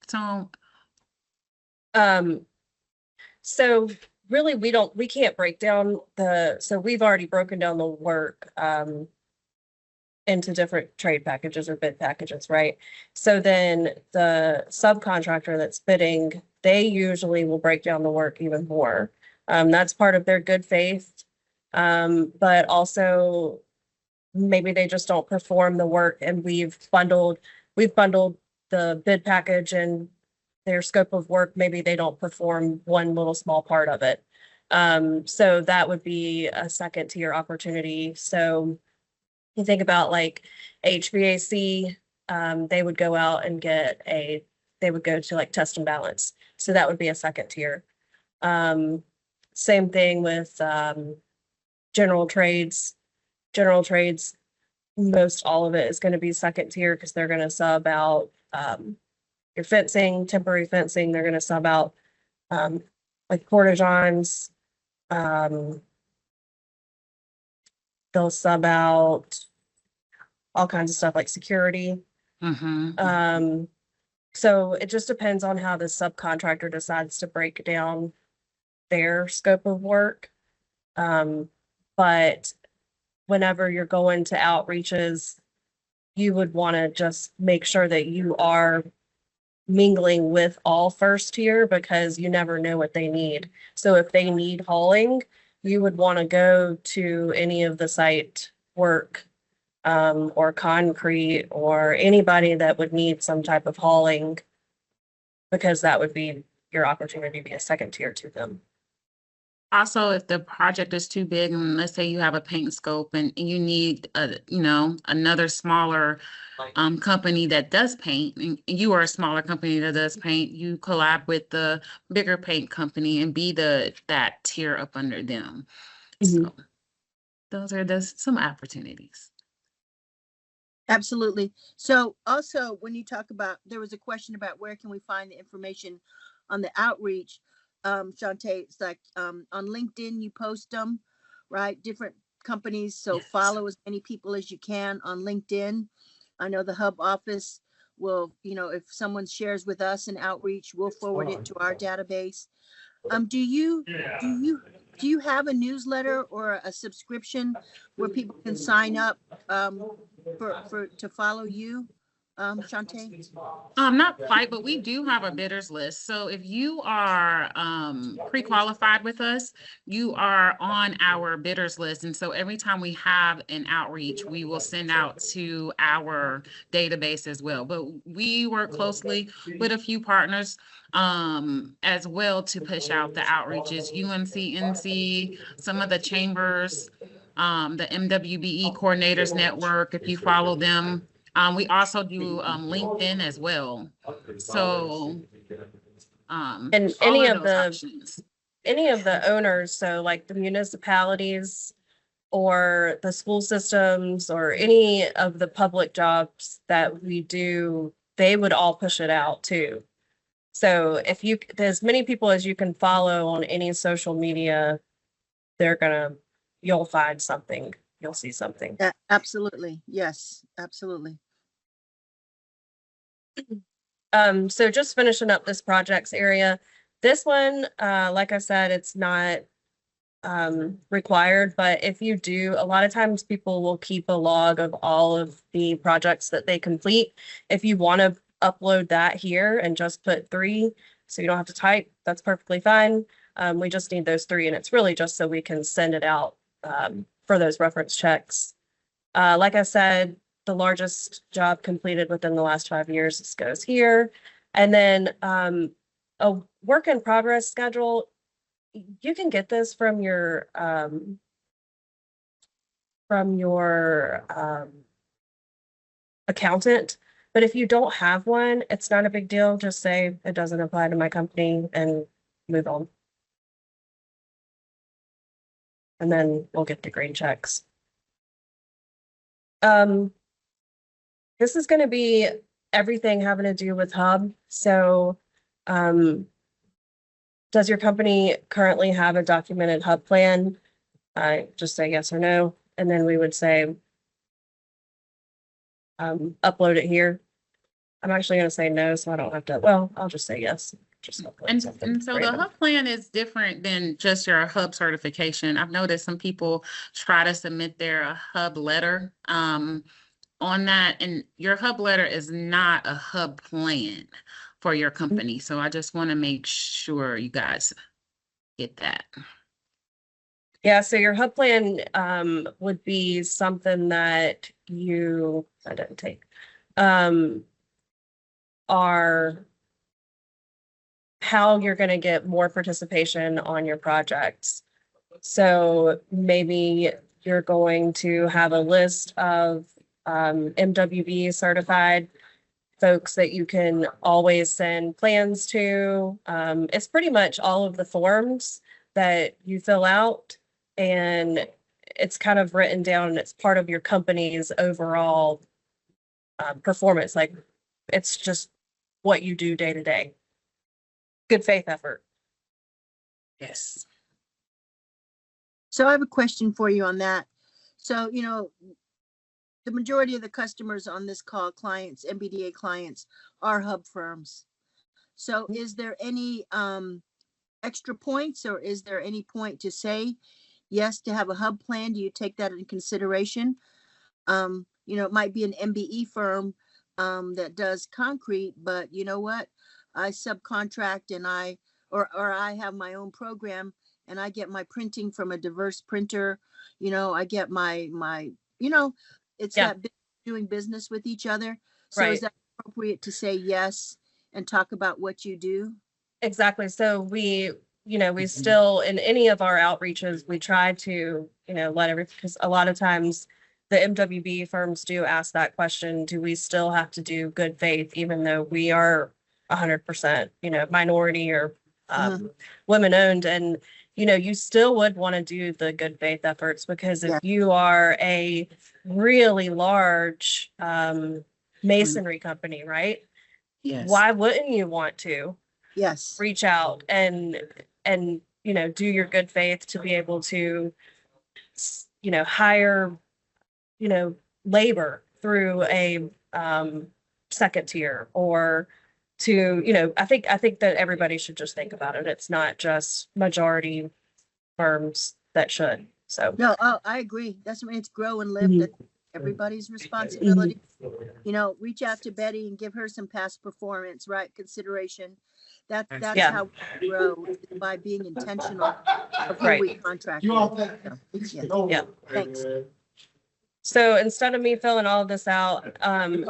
So, So really we can't break down so we've already broken down the work, into different trade packages or bid packages, right? So then the subcontractor that's bidding, they usually will break down the work even more. That's part of their good faith. But also maybe they just don't perform the work, and we've bundled the bid package and their scope of work. Maybe they don't perform one little small part of it. So that would be a second tier opportunity. So you think about like HVAC, they would go out and they would go to like test and balance. So that would be a second tier. Same thing with general trades. General trades, most all of it is going to be second tier because they're going to sub out your fencing, temporary fencing. They're going to sub out like porta-johns. They'll sub out all kinds of stuff like security. So it just depends on how the subcontractor decides to break down their scope of work. But whenever you're going to outreaches, you would want to just make sure that you are mingling with all first tier, because you never know what they need. So if they need hauling, you would want to go to any of the site work, or concrete, or anybody that would need some type of hauling, because that would be your opportunity to be a second tier to them. Also, if the project is too big, and let's say you have a paint scope and you need another smaller company that does paint, and you are a smaller company that does paint, you collab with the bigger paint company and be that tier up under them. So those are some opportunities. Absolutely. So also, when you talk about, there was a question about where can we find the information on the outreach. Shantae, it's like on LinkedIn, you post them, right? Different companies. So Yes. follow as many people as you can on LinkedIn. I know the hub office will, if someone shares with us an outreach, we'll forward it to our database. Do you have a newsletter or a subscription where people can sign up to follow you, Shantae? Not quite, but we do have a bidders list. So if you are pre-qualified with us, you are on our bidders list. And so every time we have an outreach, we will send out to our database as well. But we work closely with a few partners as well to push out the outreaches. UNC, NC, some of the chambers, the MWBE Coordinators Network, if you follow them. We also do LinkedIn as well. So And all any of of those the options. any of the owners, so like the municipalities or the school systems or any of the public jobs that we do, they would all push it out too. So if there's many people as you can follow on any social media, you'll find something, you'll see something. Yeah, absolutely. Yes, absolutely. So just finishing up this projects area. This one, like I said, it's not required, but if you do, a lot of times people will keep a log of all of the projects that they complete. If you want to upload that here and just put 3, so you don't have to type, that's perfectly fine. We just need those 3, and it's really just so we can send it out for those reference checks. Like I said, the largest job completed within the last 5 years, this goes here. And then a work in progress schedule, you can get this from your accountant. But if you don't have one, it's not a big deal. Just say it doesn't apply to my company and move on. And then we'll get the green checks. This is going to be everything having to do with hub. So, does your company currently have a documented hub plan? I just say yes or no, and then we would say, upload it here. I'm actually gonna say no, so I don't have to, well, I'll just say yes. Just upload And something so the random. hub plan is different than just your hub certification. I've noticed some people try to submit their hub letter on that, and your hub letter is not a hub plan for your company. So I just want to make sure you guys get that. Yeah, so your hub plan would be something that I didn't take, are how you're gonna get more participation on your projects. So maybe you're going to have a list of MWB certified folks that you can always send plans to. It's pretty much all of the forms that you fill out, and it's kind of written down, and it's part of your company's overall performance. Like, it's just what you do day to day. Good faith effort. Yes. So I have a question for you on that. So, the majority of the customers on this call, clients, MBDA clients, are hub firms. So is there any extra points, or is there any point to say yes to have a hub plan? Do you take that into consideration? It might be an MBE firm that does concrete, but you know what? I subcontract and I have my own program, and I get my printing from a diverse printer. I get my it's Yeah. that doing business with each other. So Right. is that appropriate to say yes and talk about what you do? Exactly. So we still, in any of our outreaches, we try to, because a lot of times the MWB firms do ask that question, do we still have to do good faith, even though we are 100%, minority or women owned? And, you still would want to do the good faith efforts, because if Yeah. you are a really large masonry company, right? Yes. Why wouldn't you want to Yes. reach out and do your good faith to be able to hire labor through a second tier, or to I think that everybody should just think about it. It's not just majority firms that should. So No, I agree. That's when it's grow and live. Mhm. That's everybody's responsibility. Reach out to Betty and give her some past performance, right? Consideration. That's Yeah. how we grow, is by being intentional of who Right. we contract with. So, Yeah. Thanks. So instead of me filling all of this out,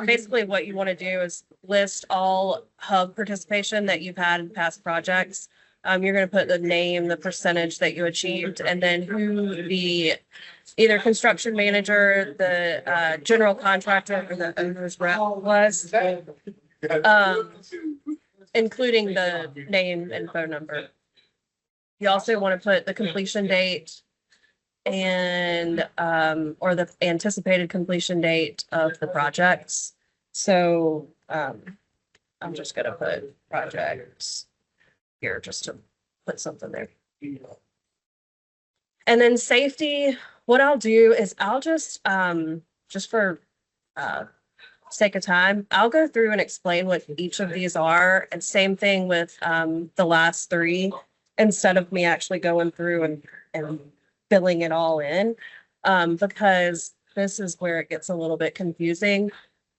basically what you want to do is list all hub participation that you've had in past projects. You're going to put the name, the percentage that you achieved, and then who the either construction manager, the general contractor, or the owner's rep was, including the name and phone number. You also want to put the completion date and or the anticipated completion date of the projects. So I'm just gonna put projects here just to put something there. And then safety, what I'll do is I'll just for sake of time, I'll go through and explain what each of these are, and same thing with the last three, instead of me actually going through and filling it all in, because this is where it gets a little bit confusing.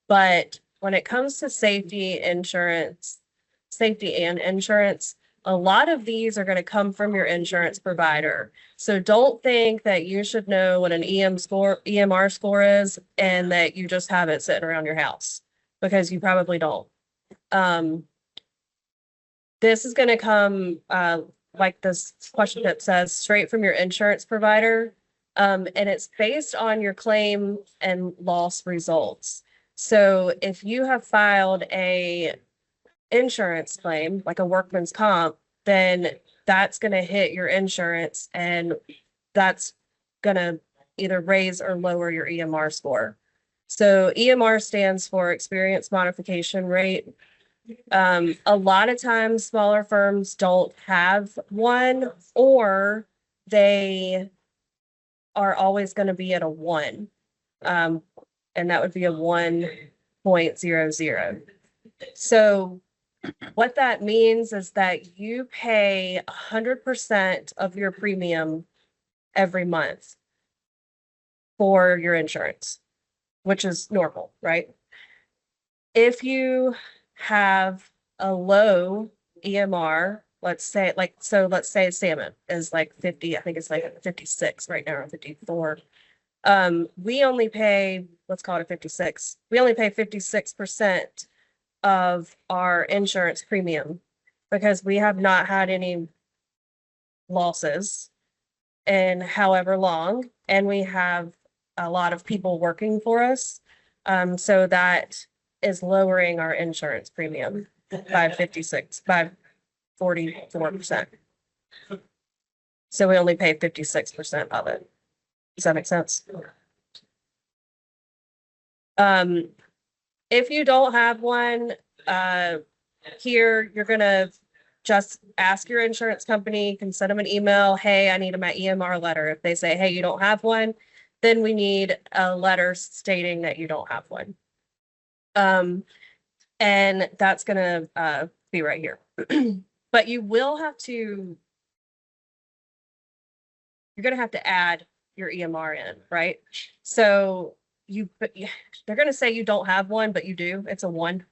But when it comes to safety and insurance, a lot of these are going to come from your insurance provider. So don't think that you should know what an EMR score is and that you just have it sitting around your house, because you probably don't. This is going to come like this question that says straight from your insurance provider. And it's based on your claim and loss results. So if you have filed a insurance claim, like a workman's comp, then that's going to hit your insurance, and that's going to either raise or lower your EMR score. So EMR stands for experience modification rate. A lot of times smaller firms don't have one, or they are always going to be at a 1. And that would be a 1.00. So what that means is that you pay 100% of your premium every month for your insurance, which is normal, right? If you have a low EMR, let's say let's say Samet is like 50, I think it's like 56 right now, or 54. We only pay, let's call it a 56. We only pay 56% of our insurance premium because we have not had any losses in however long, and we have a lot of people working for us. So that is lowering our insurance premium by 44%. So we only pay 56% of it. Does that make sense? If you don't have one, here you're gonna just ask your insurance company, you can send them an email, hey, I need my EMR letter. If they say, hey, you don't have one, then we need a letter stating that you don't have one. And that's gonna be right here. But you will have to, you're gonna have to add your EMR in, right? So they're gonna say you don't have one, but you do. It's a 1.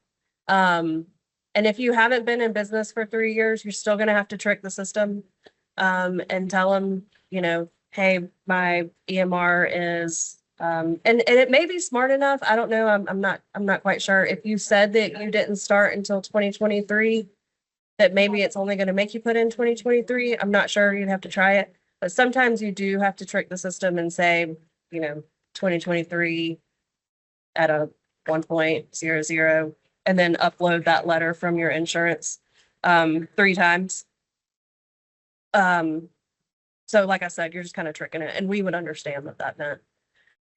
And if you haven't been in business for 3 years, you're still gonna have to trick the system and tell them, you know, hey, my EMR is and it may be smart enough. I don't know. I'm not quite sure. If you said that you didn't start until 2023, that maybe it's only going to make you put in 2023. I'm not sure. You'd have to try it. But sometimes you do have to trick the system and say, you know, 2023 at a 1.00, and then upload that letter from your insurance 3 times. So like I said, you're just kind of tricking it, and we would understand what that meant.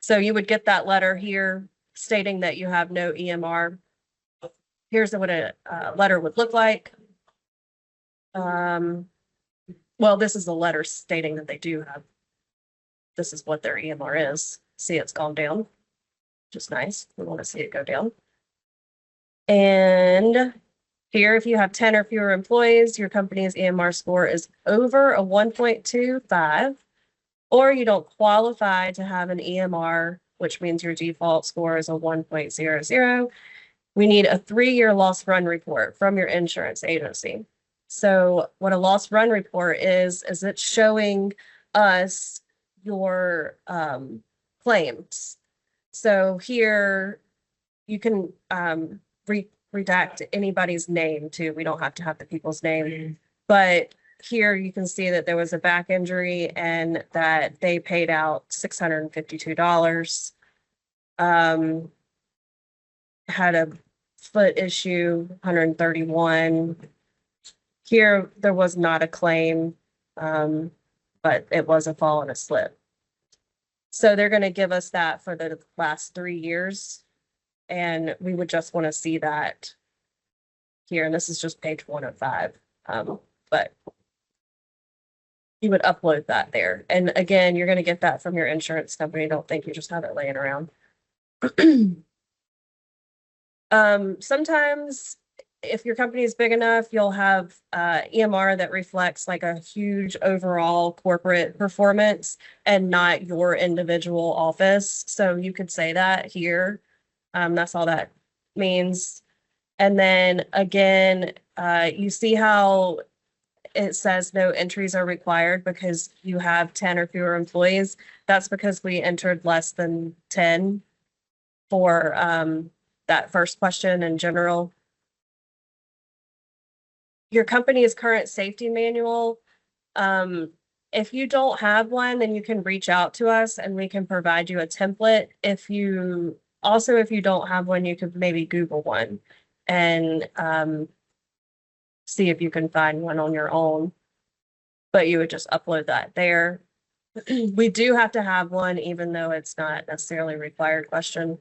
So you would get that letter here stating that you have no EMR. Here's what a letter would look like. Well, this is the letter stating that they do have. This is what their EMR is. See, it's gone down, which is nice. We want to see it go down. And here, if you have 10 or fewer employees, your company's EMR score is over a 1.25, or you don't qualify to have an EMR, which means your default score is a 1.00. We need a 3-year loss run report from your insurance agency. So what a loss run report is it's showing us your claims. So here you can redact anybody's name too. We don't have to have the people's name, but here you can see that there was a back injury and that they paid out $652. Had a foot issue, 131. Here, there was not a claim, but it was a fall and a slip. So they're going to give us that for the last 3 years. And we would just want to see that here. And this is just page 105. But you would upload that there. And again, you're going to get that from your insurance company. Don't think you just have it laying around. Sometimes if your company is big enough, you'll have EMR that reflects like a huge overall corporate performance and not your individual office. So you could say that here. That's all that means. And then again, you see how it says no entries are required because you have 10 or fewer employees. That's because we entered less than 10 for that first question in general. Your company's current safety manual. If you don't have one, then you can reach out to us and we can provide you a template. If you don't have one, you could maybe Google one and see if you can find one on your own, but you would just upload that there. We do have to have one, even though it's not necessarily a required question.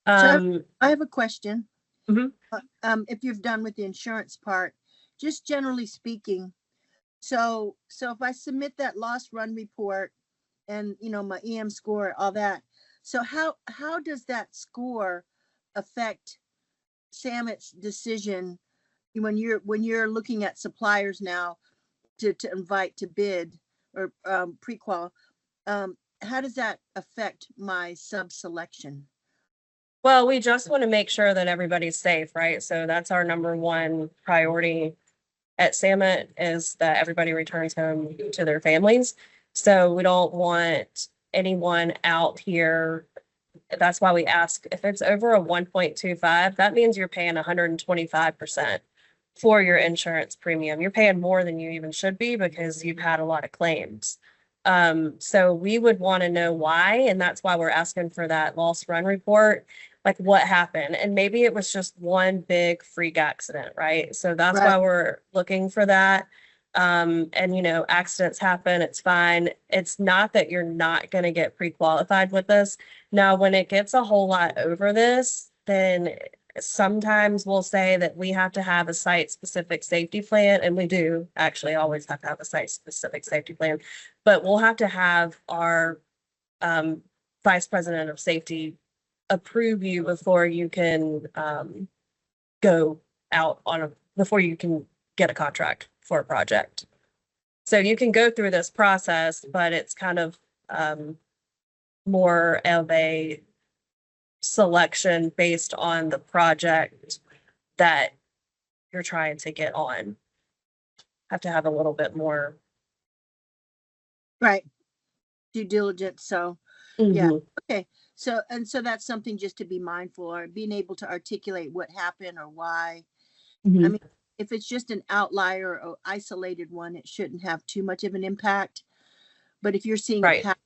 Um, I have a question. Mhm. If you've done with the insurance part, just generally speaking, so if I submit that loss run report and, you know, my EM score, all that, so how does that score affect Samet's decision when you're looking at suppliers now to invite to bid or pre-qual? How does that affect my sub selection? well, we just want to make sure that everybody's safe, right? So that's our number one priority at Samet, is that everybody returns home to their families. So we don't want anyone out here. That's why we ask if it's over a 1.25, that means you're paying 125% for your insurance premium. You're paying more than you even should be because you've had a lot of claims. So we would want to know why, and that's why we're asking for that loss run report, like what happened. And maybe it was just one big freak accident, right? So that's Right. why we're looking for that. And you know, accidents happen, it's fine. It's not that you're not going to get pre-qualified with this. Now, when it gets a whole lot over this, then sometimes we'll say that we have to have a site-specific safety plan, and we do actually always have to have a site-specific safety plan. But we'll have to have our vice president of safety approve you before you can go out on before you can get a contract for a project. So you can go through this process, but it's kind of more of a selection based on the project that you're trying to get on. Have to have a little bit more. Right. Due diligence. So, yeah. Mhm. Okay. So, so that's something just to be mindful, or being able to articulate what happened or why. I Mhm. mean, if it's just an outlier or isolated one, it shouldn't have too much of an impact. But if you're seeing a Right. pattern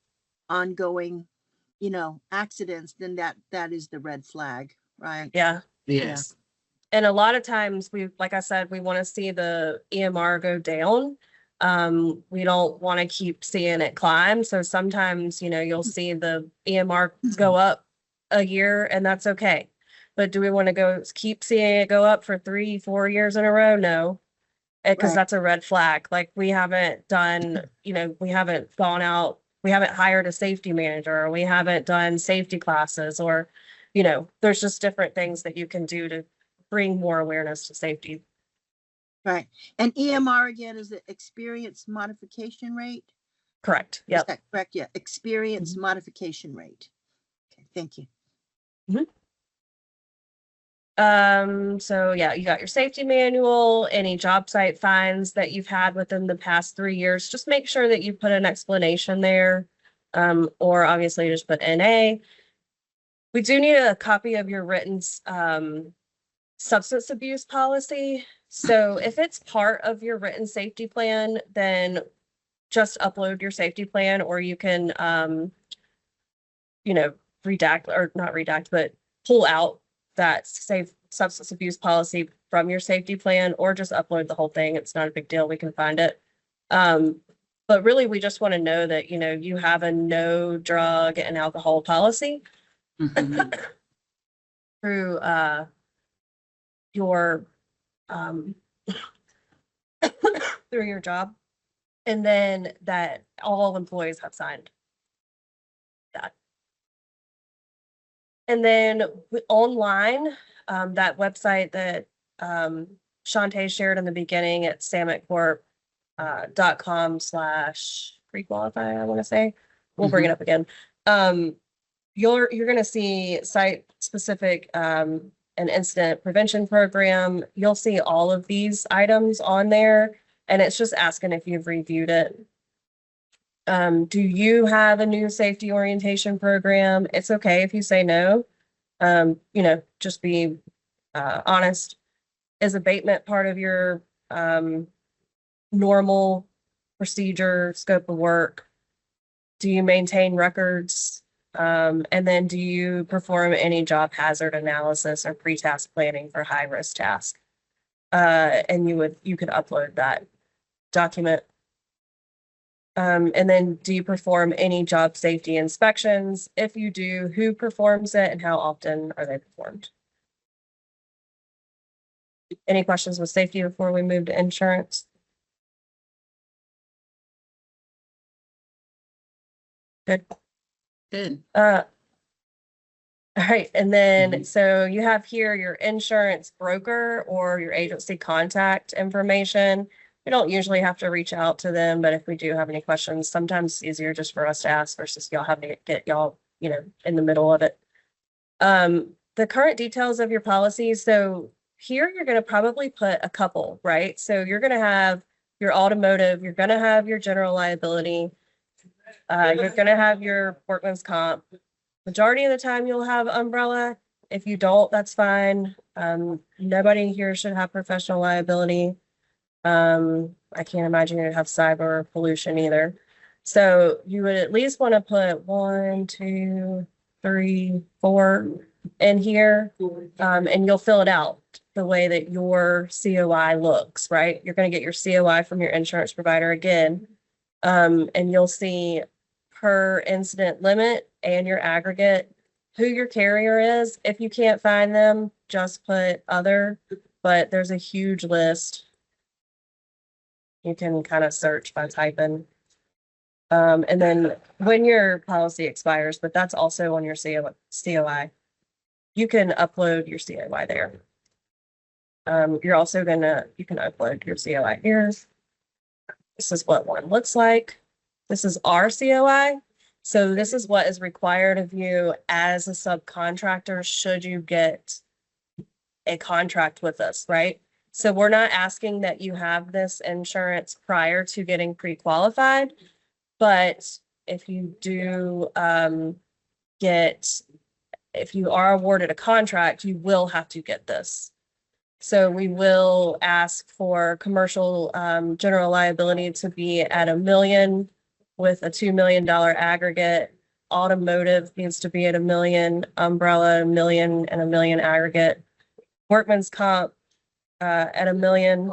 ongoing, you know, accidents, then that is the red flag, right? Yeah. Yes. And a lot of times we, like I said, we want to see the EMR go down. We don't want to keep seeing it climb. So sometimes, you know, you'll see the EMR go up a year, and that's okay. But do we want to go keep seeing it go up for 3, 4 years in a row? No. Because Right. that's a red flag. Like we haven't done, you know, we haven't gone out, we haven't hired a safety manager, or we haven't done safety classes, or, you know, there's just different things that you can do to bring more awareness to safety. Right. And EMR again is the experience modification rate. Correct. Is Yep. that correct? Yeah. Experience Mhm. modification rate. Okay. Thank you. So yeah, you got your safety manual, any job site fines that you've had within the past 3 years, just make sure that you put an explanation there. Or obviously just put NA. We do need a copy of your written substance abuse policy. So if it's part of your written safety plan, then just upload your safety plan, or you can, you know, redact, or not redact, but pull out that safe substance abuse policy from your safety plan, or just upload the whole thing. It's not a big deal. We can find it. But really, we just want to know that, you know, you have a no drug and alcohol policy Mhm. through your through your job, and then that all employees have signed that. And then online, that website that Shantae shared in the beginning at sametcorp.com/pre-qualify, I want to say. We'll bring it up again. You're going to see site specific an incident prevention program. You'll see all of these items on there, and it's just asking if you've reviewed it. Do you have a new safety orientation program? It's okay if you say no. You know, just be honest. Is abatement part of your normal procedure, scope of work? Do you maintain records? And then do you perform any job hazard analysis or pre-task planning for high-risk tasks? And you could upload that document. And then do you perform any job safety inspections? If you do, who performs it and how often are they performed? Any questions with safety before we move to insurance? Good. Good. All right, and then so you have here your insurance broker or your agency contact information. We don't usually have to reach out to them, but if we do have any questions, sometimes it's easier just for us to ask versus y'all having to get y'all, in the middle of it. The current details of your policies. So here you're going to probably put a couple, right? So you're going to have your automotive, you're going to have your general liability, you're going to have your workman's comp. Majority of the time you'll have umbrella. If you don't, that's fine. Nobody here should have professional liability. I can't imagine you'd have cyber pollution either. So you would at least want to put 1, 2, 3, 4 in here. And you'll fill it out the way that your COI looks, right? You're going to get your COI from your insurance provider again. And you'll see per incident limit and your aggregate, who your carrier is. If you can't find them, just put other, but there's a huge list. You can kind of search by typing. And then when your policy expires, but that's also on your COI, you can upload your COI there. You're also you can upload your COI here. This is what one looks like. This is our COI. So this is what is required of you as a subcontractor should you get a contract with us, right? So we're not asking that you have this insurance prior to getting pre-qualified, but if you do if you are awarded a contract, you will have to get this. So we will ask for commercial general liability to be at $1 million with a $2 million aggregate. Automotive needs to be at $1 million, umbrella $1 million and $1 million aggregate. Workman's comp at $1 million,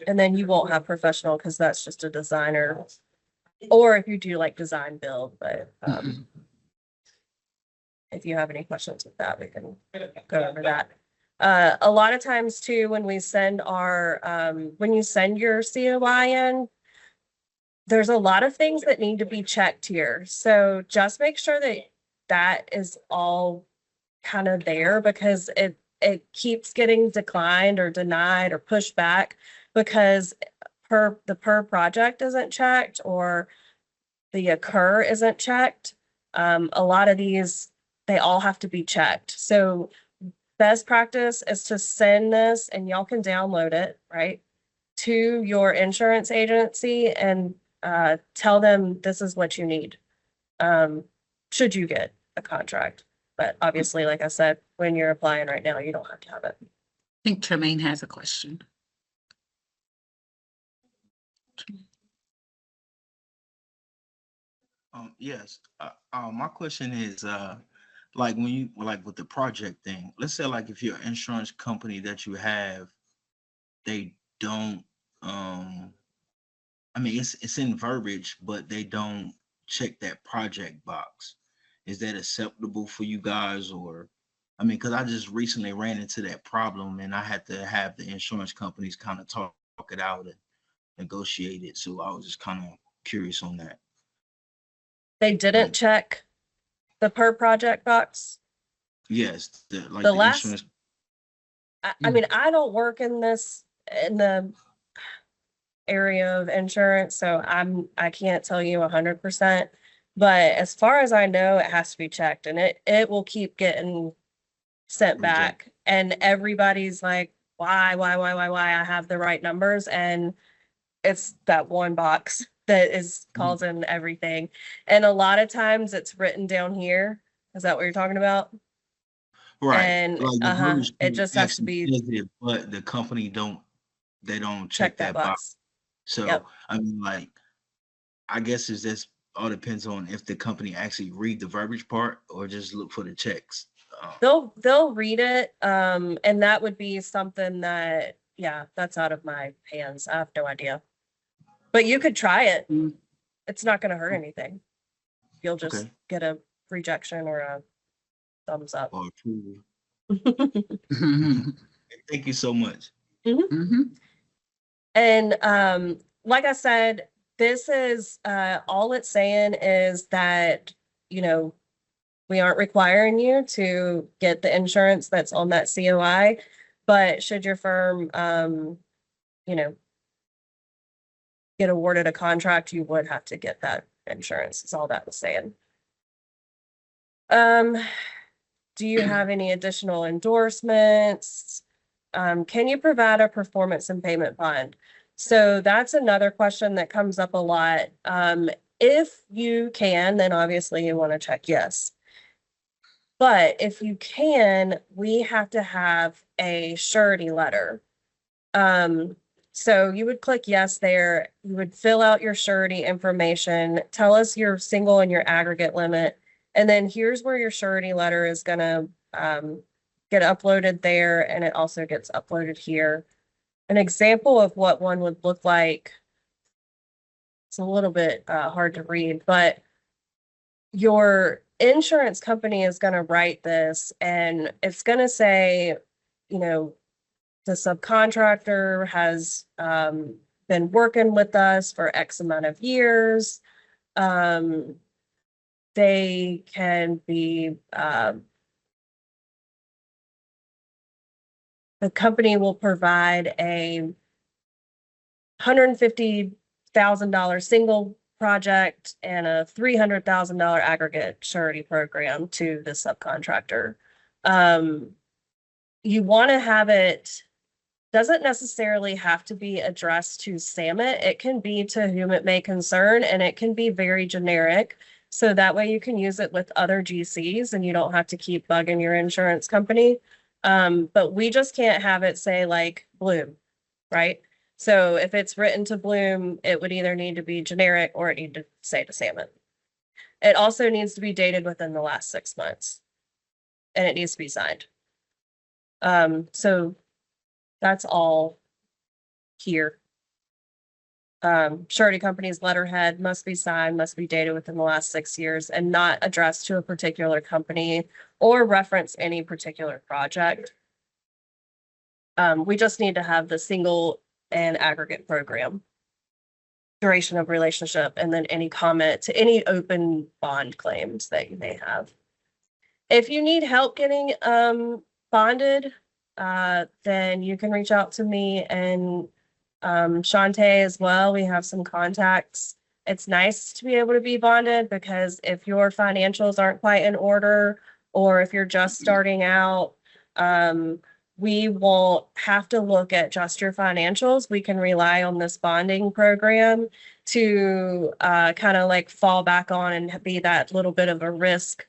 and then you won't have professional because that's just a designer. Or if you do like design build, but if you have any questions with that, we can go over that. A lot of times too, when we send when you send your COI in, there's a lot of things that need to be checked here. So just make sure that that is all kind of there, because it keeps getting declined or denied or pushed back because the per project isn't checked or the occur isn't checked. A lot of these, they all have to be checked. So best practice is to send this, and y'all can download it, right, to your insurance agency and tell them this is what you need should you get a contract. But obviously, like I said, when you're applying right now, you don't have to have it. I think Tremaine has a question. Yes. My question is, like when you like with the project thing, let's say like if your insurance company that you have, they don't, I mean, it's in verbiage, but they don't check that project box. Is that acceptable for you guys? Or, I mean, because I just recently ran into that problem and I had to have the insurance companies kind of talk it out and negotiate it. So I was just kind of curious on that. They didn't check the per project box. Yes, the last, insurance. I mean, I don't work in the area of insurance, so I can't tell you 100%. But as far as I know, it has to be checked, and it will keep getting sent back. And everybody's like, why? I have the right numbers, and it's that one box that is causing everything. And a lot of times it's written down here. Is that what you're talking about? Right. And Like it just has to be, but the company don't check that box. So Yep. I mean, like, I guess it's just all depends on if the company actually read the verbiage part or just look for the checks. They'll read it. And that would be something that, yeah, that's out of my hands. I have no idea. But you could try it. it's not gonna hurt anything. You'll just Okay. get a rejection or a thumbs up. Or approval. Mhm. Thank you so much. Mhm. And like I said, this is all it's saying is that, you know, we aren't requiring you to get the insurance that's on that COI, but should your firm, you know, get awarded a contract, you would have to get that insurance, is all that was saying. Do you have any additional endorsements? Can you provide a performance and payment bond? So that's another question that comes up a lot. If you can, then obviously you want to check yes. But if you can, we have to have a surety letter. So you would click yes there. You would fill out your surety information, tell us your single and your aggregate limit. And then here's where your surety letter is gonna get uploaded there, and it also gets uploaded here. An example of what one would look like. It's a little bit hard to read, but your insurance company is gonna write this, and it's gonna say, you know, the subcontractor has been working with us for X amount of years. They can be, the company will provide a $150,000 single project and a $300,000 aggregate surety program to the subcontractor. You want to have it, doesn't necessarily have to be addressed to Samet. It can be to whom it may concern, and it can be very generic. So that way you can use it with other GCs and you don't have to keep bugging your insurance company. But we just can't have it say like Bloom, right? So if it's written to Bloom, it would either need to be generic or it need to say to Samet. It also needs to be dated within the last 6 months, and it needs to be signed. So that's all here. Surety company's letterhead must be signed, must be dated within the last 6 years, and not addressed to a particular company or reference any particular project. We just need to have the single and aggregate program, duration of relationship, and then any comment to any open bond claims that you may have. If you need help getting bonded, then you can reach out to me and Shantae as well. We have some contacts. It's nice to be able to be bonded because if your financials aren't quite in order, or if you're just starting out, we won't have to look at just your financials. We can rely on this bonding program to kind of like fall back on and be that little bit of a risk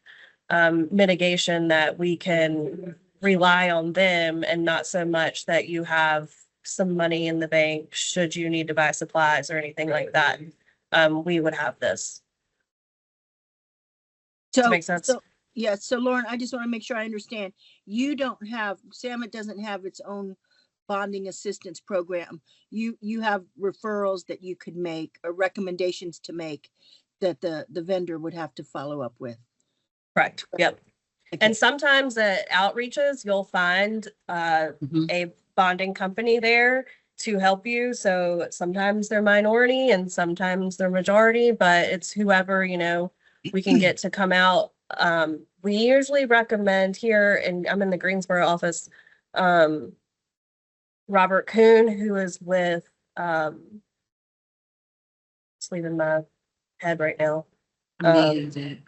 mitigation, that we can rely on them and not so much that you have some money in the bank should you need to buy supplies or anything like that. We would have this. Does that make sense? Yeah, so Lauren, I just want to make sure I understand. You don't have, Samet doesn't have its own bonding assistance program. You have referrals that you could make or recommendations to make that the vendor would have to follow up with. Correct. Yep. Okay. And sometimes at outreaches, you'll find Mhm. a bonding company there to help you. So sometimes they're minority and sometimes they're majority, but it's whoever, you know, we can get to come out. We usually recommend here, and I'm in the Greensboro office, Robert Kuhn, who is with, it's leaving my head right now. Amazing.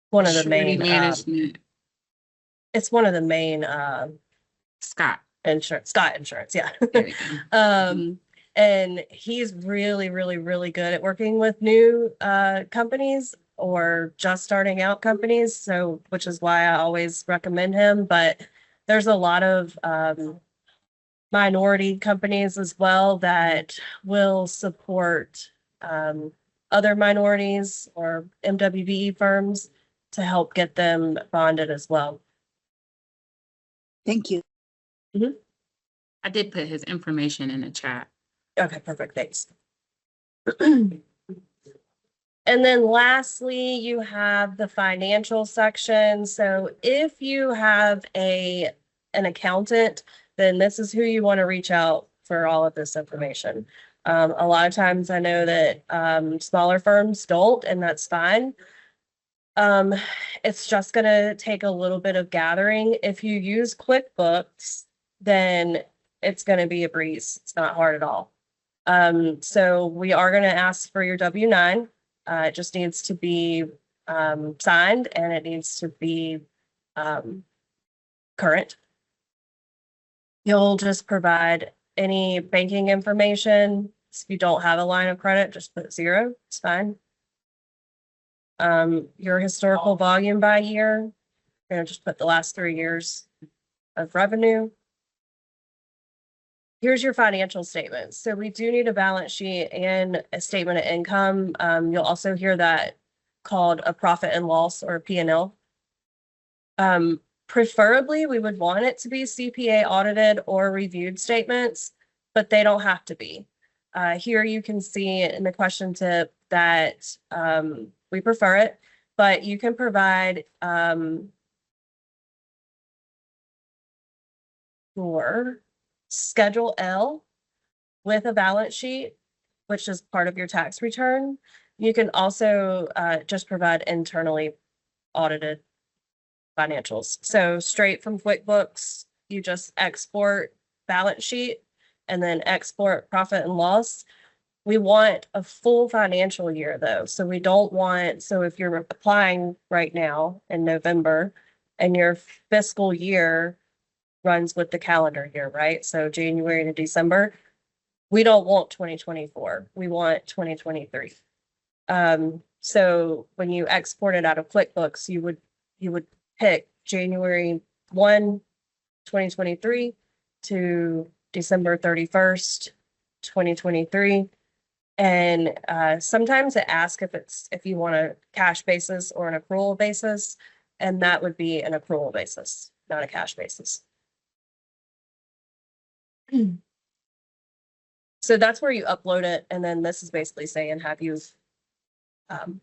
One of the Surety main, management. it's one of the main Scott. Scott Insurance, yeah. There you go. And he's really, really, really good at working with new companies or just starting out companies. So, which is why I always recommend him. But there's a lot of minority companies as well that will support other minorities or MWBE firms to help get them bonded as well. Thank you. I did put his information in the chat. Okay, perfect, thanks. And then lastly, you have the financial section. So if you have an accountant, then this is who you want to reach out for all of this information. A lot of times I know that smaller firms don't, and that's fine. Um, it's just gonna take a little bit of gathering. If you use QuickBooks, then it's gonna be a breeze. It's not hard at all. So we are gonna ask for your W-9. It just needs to be signed and it needs to be current. You'll just provide any banking information. If you don't have a line of credit, just put 0. It's fine. Your historical volume by year, you're gonna just put the last 3 years of revenue. Here's your financial statements. So we do need a balance sheet and a statement of income. You'll also hear that called a profit and loss or P&L. Preferably, we would want it to be CPA audited or reviewed statements, but they don't have to be. Here you can see in the question tip that we prefer it, but you can provide your Schedule L with a balance sheet, which is part of your tax return. You can also just provide internally audited financials. So straight from QuickBooks, you just export balance sheet and then export profit and loss. We want a full financial year though. So we don't want, so if you're applying right now in November and your fiscal year runs with the calendar year, right? So January to December, we don't want 2024. We want 2023. So when you export it out of QuickBooks, you would pick January 1, 2023 to December 31st, 2023. And sometimes it asks if you want a cash basis or an accrual basis, and that would be an accrual basis, not a cash basis. So that's where you upload it, and then this is basically saying, have you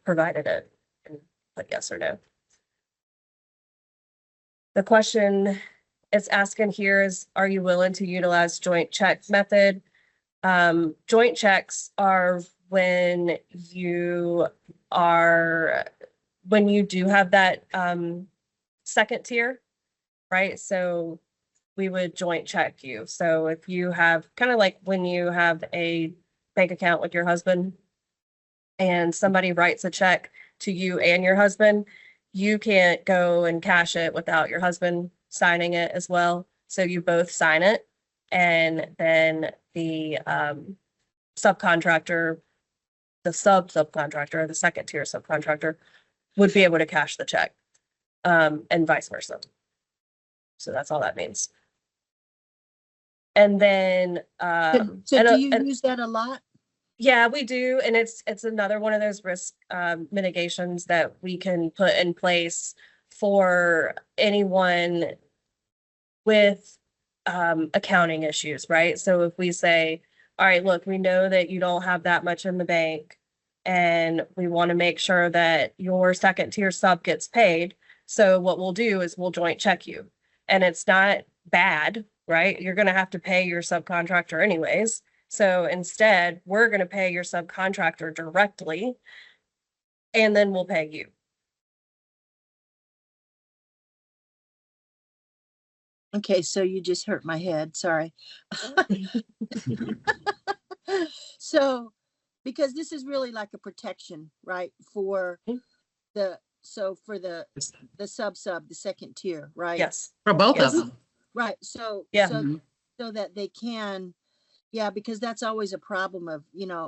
provided it, and put yes or no. The question it's asking here is, are you willing to utilize joint check method? Joint checks are when you do have that second tier, right? So we would joint check you. So if you have kind of like when you have a bank account with your husband and somebody writes a check to you and your husband, you can't go and cash it without your husband signing it as well. So you both sign it, and then the subcontractor, the subcontractor, the second tier subcontractor would be able to cash the check, and vice versa. So that's all that means. And then, So do you use that a lot? yeah, we do. And it's another one of those risk mitigations that we can put in place for anyone with accounting issues, right? So if we say, all right, look, we know that you don't have that much in the bank and we want to make sure that your second tier sub gets paid. So what we'll do is we'll joint check you. And it's not bad, right? You're going to have to pay your subcontractor anyways. So instead, we're going to pay your subcontractor directly, and then we'll pay you. Okay, so you just hurt my head. Sorry. So, because this is really like a protection, right? For the sub, the second tier, right? Yes. For both Yes. of them. Right. So, Yeah. so that they can, yeah, because that's always a problem of,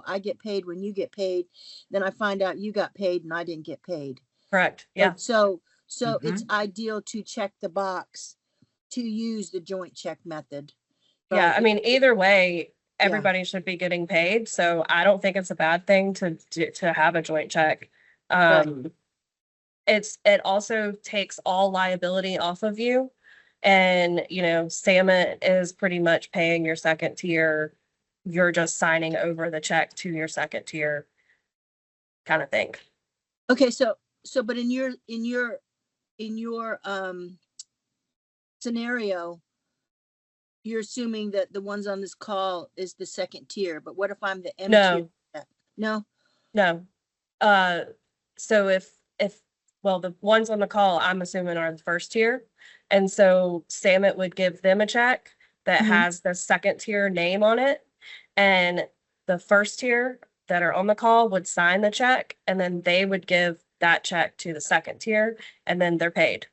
I get paid when you get paid. Then I find out you got paid and I didn't get paid. Correct. Yeah. So it's ideal to check the box to use the joint check method. Yeah. right? I mean, either way, everybody should be getting paid. So I don't think it's a bad thing to have a joint check. It also takes all liability off of you. And, Samet is pretty much paying your second tier you're just signing over the check to your second tier kind of thing. Okay, so but in your scenario, you're assuming that the ones on this call is the second tier, but what if I'm the M tier? No, No? no. So well, the ones on the call, I'm assuming are the first tier. And so Samet would give them a check that Mhm. has the second tier name on it. And the first tier that are on the call would sign the check, and then they would give that check to the second tier, and then they're paid.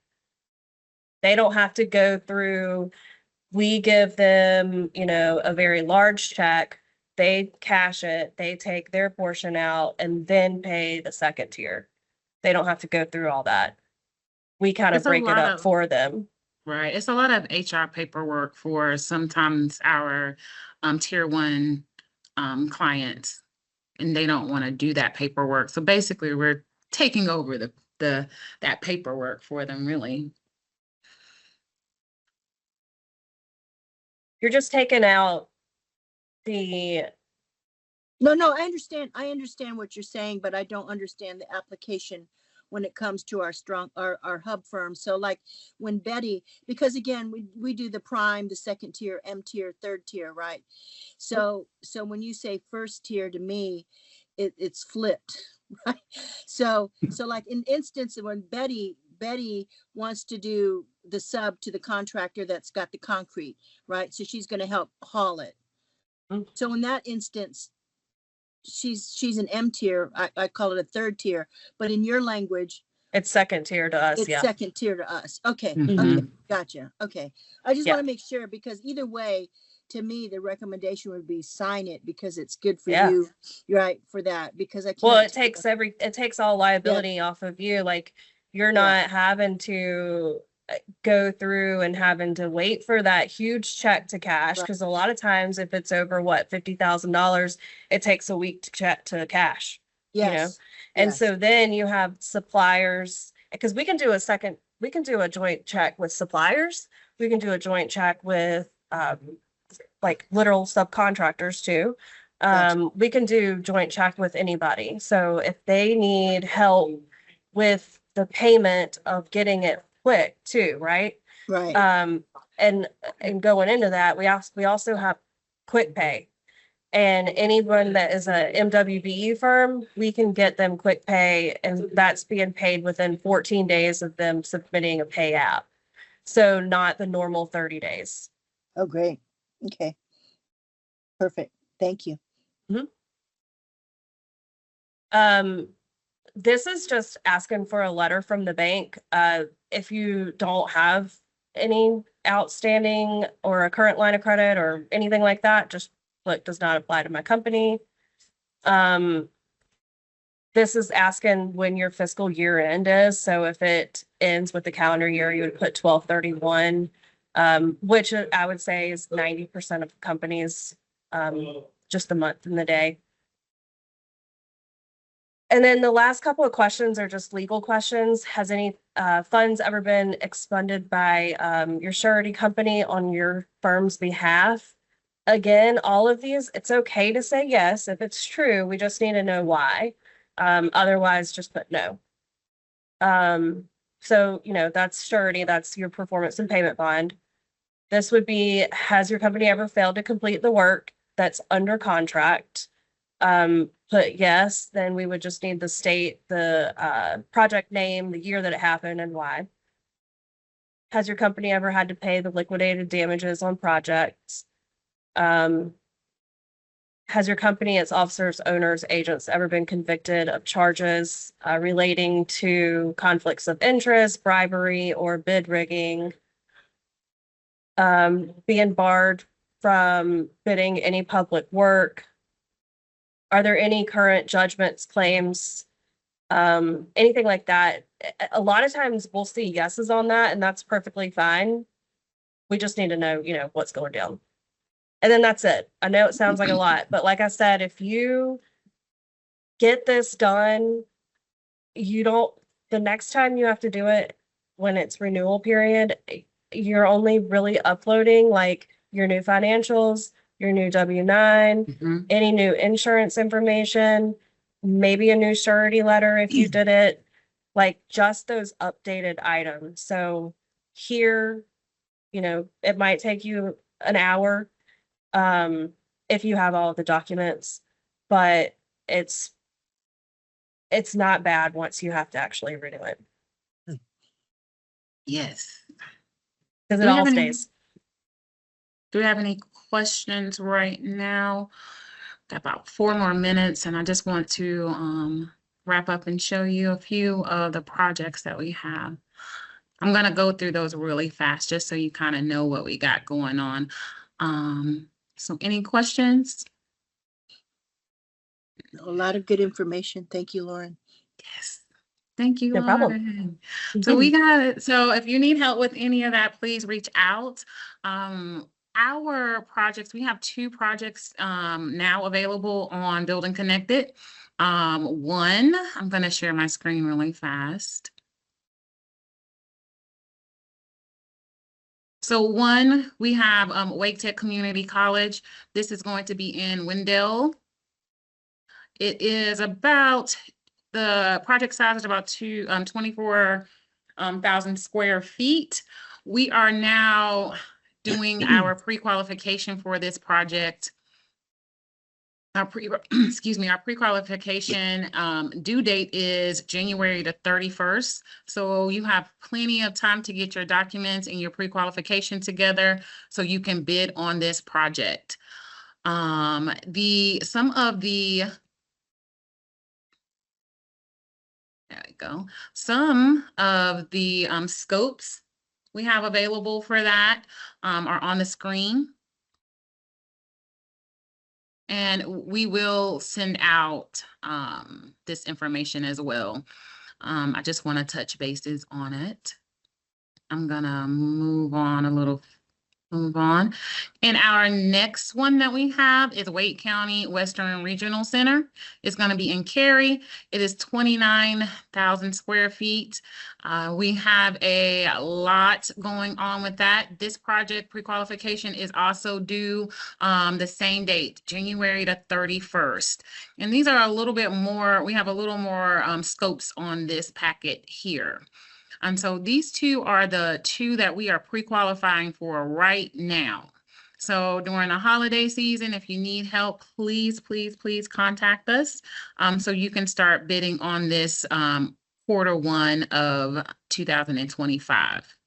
They don't have to go through, we give them, a very large check. They cash it, they take their portion out and then pay the second tier. They don't have to go through all that. We kind of It's a break it lot up of- for them. Right. It's a lot of HR paperwork for sometimes our tier one clients, and they don't want to do that paperwork. So basically we're taking over that paperwork for them, really. You're just taking out the, No, I understand what you're saying, but I don't understand the application when it comes to our hub firm. So like when Betty, because again, we do the prime, the second tier, M tier, third tier, right? So when you say first tier to me, it's flipped, right? So like in instance when Betty wants to do the sub to the contractor that's got the concrete, right? So she's going to help haul it. Mm. So in that instance, she's an M tier. I call it a third tier, but in your language, it's second tier to us. it's Yeah. second tier to us. Okay. Mhm. Okay. Gotcha. Okay. I just Yeah. want to make sure, because either way, to me, the recommendation would be sign it because it's good for Yeah. you, right? For that, because I can't. Well, it takes all liability off of you. Like you're Yeah. not having to go through and having to wait for that huge check to cash. Right. Cause a lot of times if it's over $50,000, it takes a week to check to cash, Yes. And Yes. so then you have suppliers, because we can do a joint check with suppliers. We can do a joint check with, like literal subcontractors too. Gotcha. We can do joint check with anybody. So if they need help with the payment of getting it quick too, right? Right. And going into that, we also have quick pay. And anyone that is a MWBE firm, we can get them quick pay, and that's being paid within 14 days of them submitting a pay app. So not the normal 30 days. Oh, great. Okay. Perfect. Thank you. This is just asking for a letter from the bank. If you don't have any outstanding or a current line of credit or anything like that, just click does not apply to my company. This is asking when your fiscal year end is. So if it ends with the calendar year, you would put 12/31, which I would say is 90% of companies, just the month and the day. And then the last couple of questions are just legal questions. Has any funds ever been expended by your surety company on your firm's behalf? Again, all of these, it's okay to say yes if it's true. We just need to know why. Otherwise, just put no. So, that's surety, that's your performance and payment bond. This would be, has your company ever failed to complete the work that's under contract? Put yes, then we would just need the state, the project name, the year that it happened, and why. Has your company ever had to pay the liquidated damages on projects? Has your company, its officers, owners, agents ever been convicted of charges relating to conflicts of interest, bribery, or bid rigging? Being barred from bidding any public work? Are there any current judgments, claims, anything like that? A lot of times we'll see yeses on that, and that's perfectly fine. We just need to know, what's going down. And then that's it. I know it sounds like a lot, but like I said, if you get this done, the next time you have to do it when it's renewal period, you're only really uploading like your new financials, your new W-9, Mhm. any new insurance information, maybe a new surety letter if you did it, like just those updated items. So here, it might take you an hour if you have all of the documents, but it's it's not bad once you have to actually redo it Yes. because Do it we all have any, stays. do we have any questions right now? Got about 4 more minutes, and I just want to wrap up and show you a few of the projects that we have. I'm gonna go through those really fast just so you kind of know what we got going on. So any questions? A lot of good information. Thank you, Lauren. Yes. Thank you, No problem. Lauren. So we got it. So if you need help with any of that, please reach out. Our projects, we have 2 projects now available on Building Connected. One, I'm going to share my screen really fast. So one, we have Wake Tech Community College. This is going to be in Wendell. It is about, the project size is about 24,000 square feet. We are now doing our pre-qualification for this project. Excuse me, our pre-qualification due date is January the 31st. So you have plenty of time to get your documents and your pre-qualification together so you can bid on this project. Some of the There we go. Some of the scopes we have available for that are on the screen. And we will send out this information as well. I just want to touch bases on it. I'm gonna move on. And our next one that we have is Wake County Western Regional Center. It's going to be in Cary. It is 29,000 square feet. We have a lot going on with that. This project pre-qualification is also due the same date, January the 31st. And these are a little bit more, we have a little more scopes on this packet here. And so these 2 are the 2 that we are pre-qualifying for right now. So during the holiday season, if you need help, please, please, please contact us so you can start bidding on this Q1 of 2025.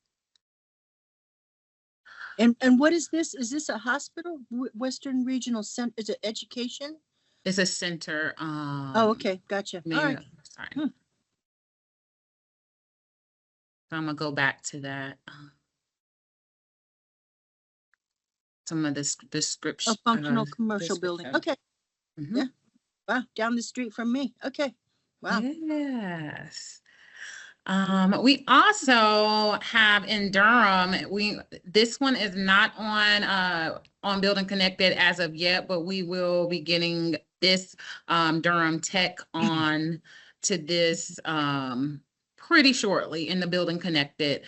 And what is this? Is this a hospital? Western Regional Center? Is it education? It's a center. Oh, okay. Gotcha. All right. Sorry. So I'm gonna go back to that. Some of this description. A functional commercial building. Okay. Mhm. Yeah. Wow. Down the street from me. Okay. Wow. Yes. We also have in Durham, this one is not on Building Connected as of yet, but we will be getting this Durham Tech on to this pretty shortly in the Building Connected.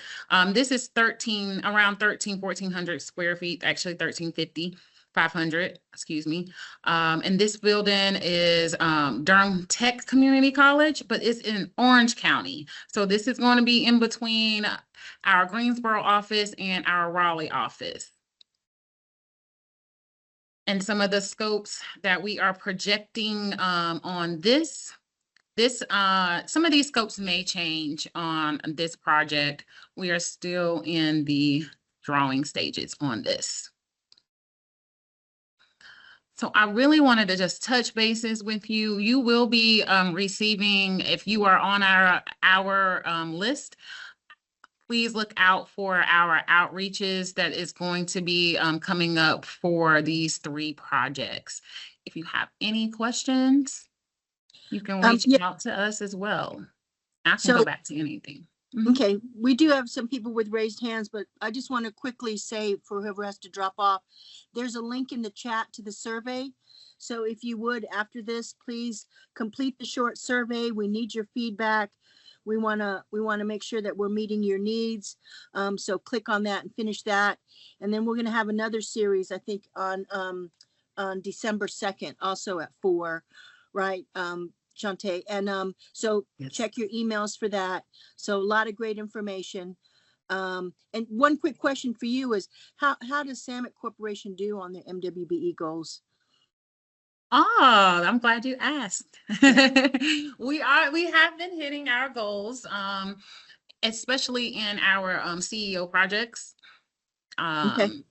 This is around 1,400 square feet, actually 1,350. 500, excuse me. And this building is Durham Tech Community College, but it's in Orange County. So this is going to be in between our Greensboro office and our Raleigh office. And some of the scopes that we are projecting on some of these scopes may change on this project. We are still in the drawing stages on this. So I really wanted to just touch bases with you. You will be receiving, if you are on our list, please look out for our outreaches that is going to be coming up for these 3 projects. If you have any questions, you can reach out to us as well. I can go back to anything. Okay, we do have some people with raised hands, but I just want to quickly say for whoever has to drop off, there's a link in the chat to the survey. So if you would, after this, please complete the short survey. We need your feedback. We want to make sure that we're meeting your needs. So click on that and finish that. And then we're going to have another series, I think on December 2nd, also at 4, right? Shantae. And so Yes. check your emails for that. So a lot of great information. And one quick question for you is how does Samet Corporation do on their MWBE goals? Oh, I'm glad you asked. We have been hitting our goals, especially in our CEO projects. Okay.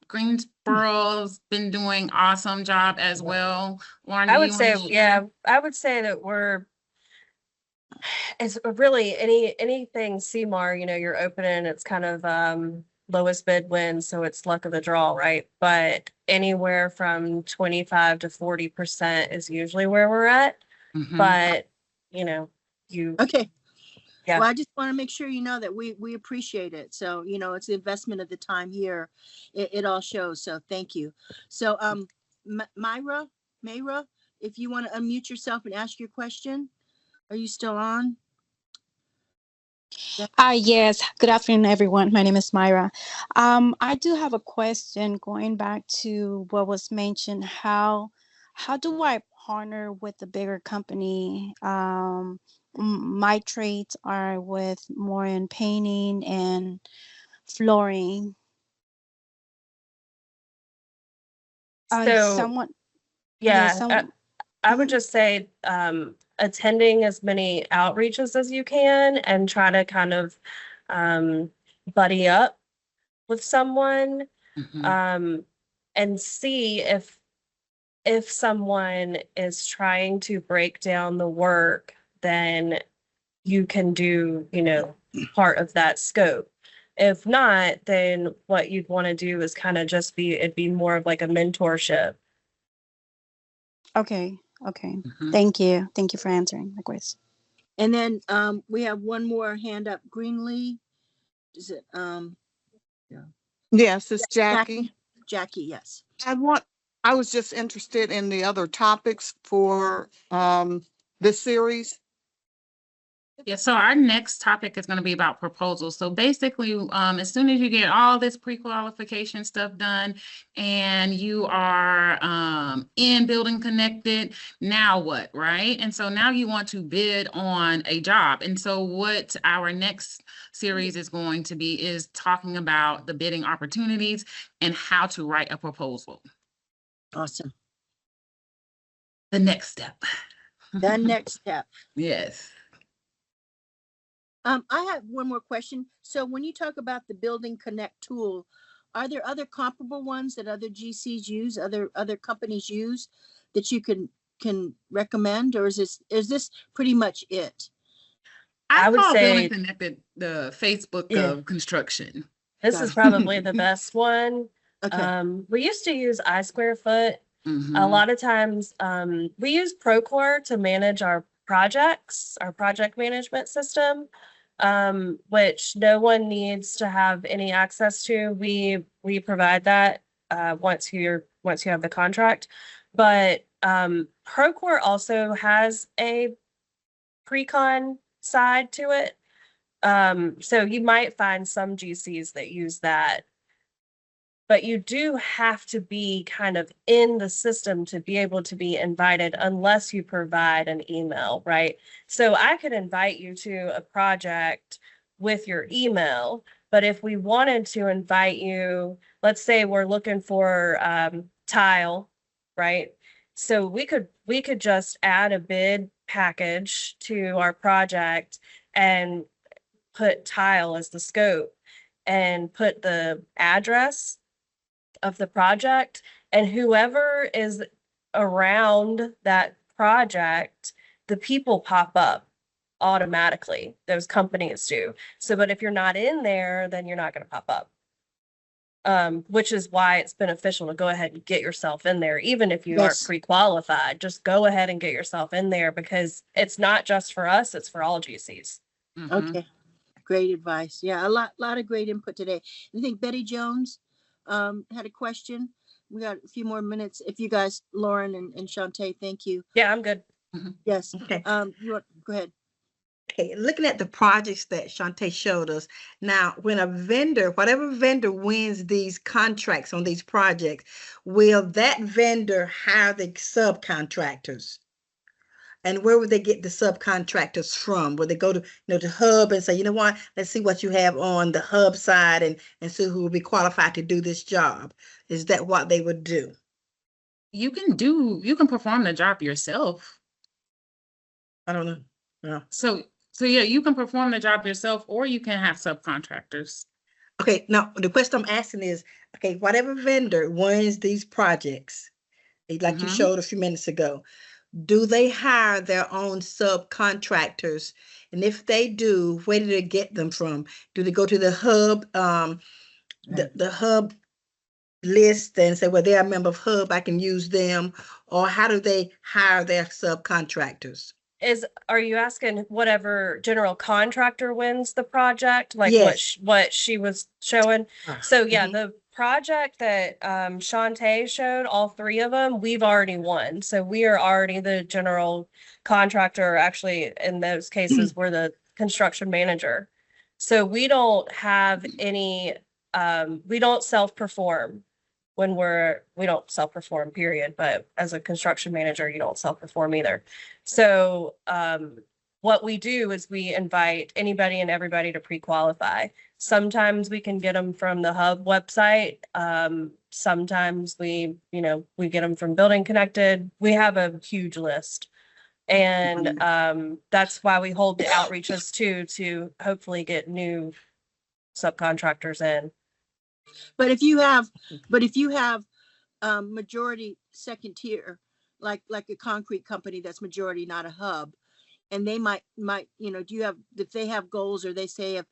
Greensboro's been doing awesome job as well. Lauren, I do would you say, want to yeah, share? I would say that it's really anything CMAR, you're opening, it's kind of lowest bid wins, so it's luck of the draw, right? But anywhere from 25 to 40% is usually where we're at. Mhm. But Okay. Yeah. Well, I just want to make sure you know that we appreciate it. So, it's the investment of the time here. It all shows. So thank you. So, Mayra, if you want to unmute yourself and ask your question, are you still on? Yes. Good afternoon, everyone. My name is Myra. I do have a question going back to what was mentioned. How do I partner with a bigger company? My trades are with more in painting and flooring. So Someone, yeah, someone. I would just say attending as many outreaches as you can and try to kind of buddy up with someone Mhm. and see if someone is trying to break down the work, then you can do, part of that scope. If not, then what you'd want to do is kind of it'd be more of like a mentorship. Okay. Mhm. Thank you. Thank you for answering my question. And then we have one more hand up. Greenlee. Is it Yes, it's Jackie. Jackie, yes. I was just interested in the other topics for this series. Yeah, so our next topic is going to be about proposals. So basically, as soon as you get all this pre-qualification stuff done and you are in Building Connected, now what, right? And so now you want to bid on a job. And so what our next series is going to be is talking about the bidding opportunities and how to write a proposal. Awesome. The next step. The next step. Yes. I have one more question. So when you talk about the Building Connect tool, are there other comparable ones that other GCs use, other companies use that you can recommend, or is this pretty much it? I would call say- Building Connected the Facebook Yeah. of construction. This Got is it. probably the best one. Okay. We used to use iSquarefoot. A Mhm. lot of times, we use Procore to manage our projects, our project management system, which no one needs to have any access to. We provide that once you have the contract. But Procore also has a pre-con side to it. So you might find some GCs that use that. But you do have to be kind of in the system to be able to be invited unless you provide an email, right? So I could invite you to a project with your email, but if we wanted to invite you, let's say we're looking for tile, right? So we could just add a bid package to our project and put tile as the scope and put the address of the project, and whoever is around that project, the people pop up automatically. Those companies do. So, but if you're not in there, then you're not going to pop up. Which is why it's beneficial to go ahead and get yourself in there, even if you aren't Yes. pre-qualified. Just go ahead and get yourself in there because it's not just for us; it's for all GCs. Mhm. Okay. Great advice. Yeah, a lot of great input today. I think Betty Jones had a question. We got a few more minutes. If you guys, Lauren and Shantae, thank you. Yeah, I'm good. Yes. Okay. You want, go ahead. Okay, looking at the projects that Shantae showed us, now when a vendor, whatever vendor wins these contracts on these projects, will that vendor hire the subcontractors? And where would they get the subcontractors from? Would they go to, to Hub and say, you know what, let's see what you have on the Hub side and see who will be qualified to do this job? Is that what they would do? You can perform the job yourself. I don't know. Yeah. So yeah, you can perform the job yourself, or you can have subcontractors. Okay, now the question I'm asking is, okay, whatever vendor wins these projects, like you Mhm. showed a few minutes ago, do they hire their own subcontractors? And if they do, where do they get them from? Do they go to the Hub, the Hub list and say, well, they're a member of Hub, I can use them? Or how do they hire their subcontractors? Are you asking whatever general contractor wins the project, like Yes. what she was showing? So yeah, Mhm. the project that Shantae showed, all three of them, we've already won. So we are already the general contractor. Actually, in those cases, we're the construction manager. So we don't have any, we don't self-perform when we don't self-perform, period. But as a construction manager, you don't self-perform either. So what we do is we invite anybody and everybody to pre-qualify. Sometimes we can get them from the Hub website. Sometimes we get them from Building Connected. We have a huge list. And that's why we hold the outreaches too, to hopefully get new subcontractors in. But if you have majority second tier, like a concrete company that's majority, not a Hub, and they might, do you have, if they have goals or they say if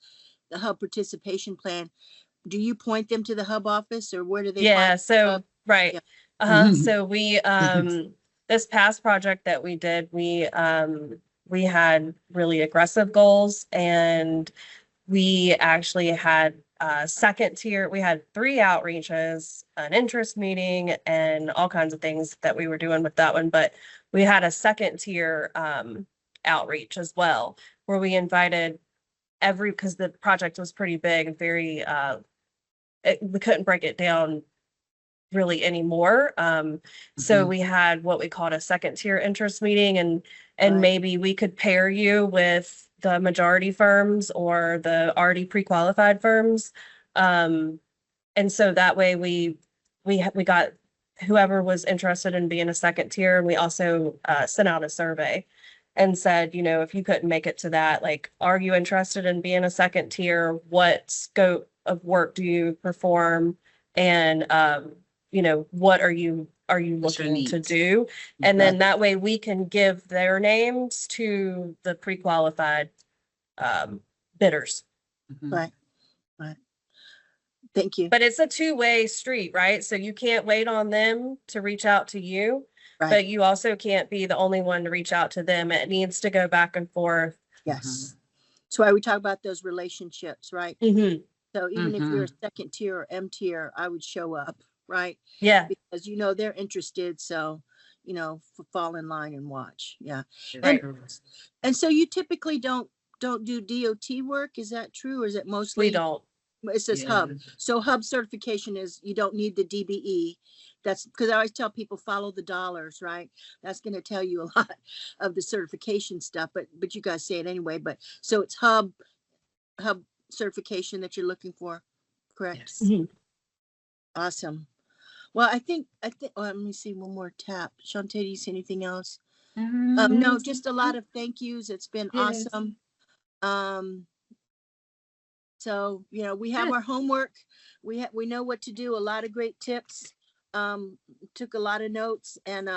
the Hub participation plan, do you point them to the Hub office, or where do they Yeah, find so Hub? right. Yeah. So we this past project that we did, we had really aggressive goals, and we actually had second tier. We had 3 outreaches, an interest meeting, and all kinds of things that we were doing with that one. But we had a second tier outreach as well, where we invited because the project was pretty big and very we couldn't break it down really anymore. So we had what we called a second tier interest meeting, and Right. maybe we could pair you with the majority firms or the already pre-qualified firms. And so that way we got whoever was interested in being a second tier. And we also sent out a survey and said, if you couldn't make it to that, like, are you interested in being a second tier? What scope of work do you perform? And what are you What's your looking to needs? do? And then that way we can give their names to the pre-qualified bidders. Right. Thank you. But it's a two-way street, right? So you can't wait on them to reach out to you, Right. but you also can't be the only one to reach out to them. It needs to go back and forth. Yes. That's why we talk about those relationships, right? Mm-hmm. So even if you're a second tier or M tier, I would show up, right? Yeah. Because they're interested, so fall in line and watch. Yeah. Right. And so you typically don't do DOT work, is that true, or is it mostly? We don't. It says Hub. So Hub certification is, you don't need the DBE. That's because I always tell people, follow the dollars, right? That's going to tell you a lot of the certification stuff, but you guys say it anyway. But so it's Hub certification that you're looking for, correct? Yes. Mm-hmm. Awesome. Well, I think, let me see one more tap. Shantae, do you see anything else? No, just a lot of thank yous. It's been awesome. So, we have our homework. We know what to do. A lot of great tips. Took a lot of notes, and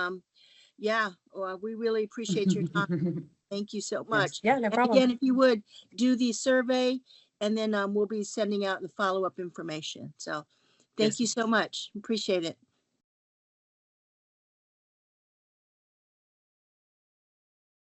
we really appreciate your time. Thank you so much. Yeah, no And problem. again, if you would do the survey, and then we'll be sending out the follow-up information. So thank you so much. Appreciate it.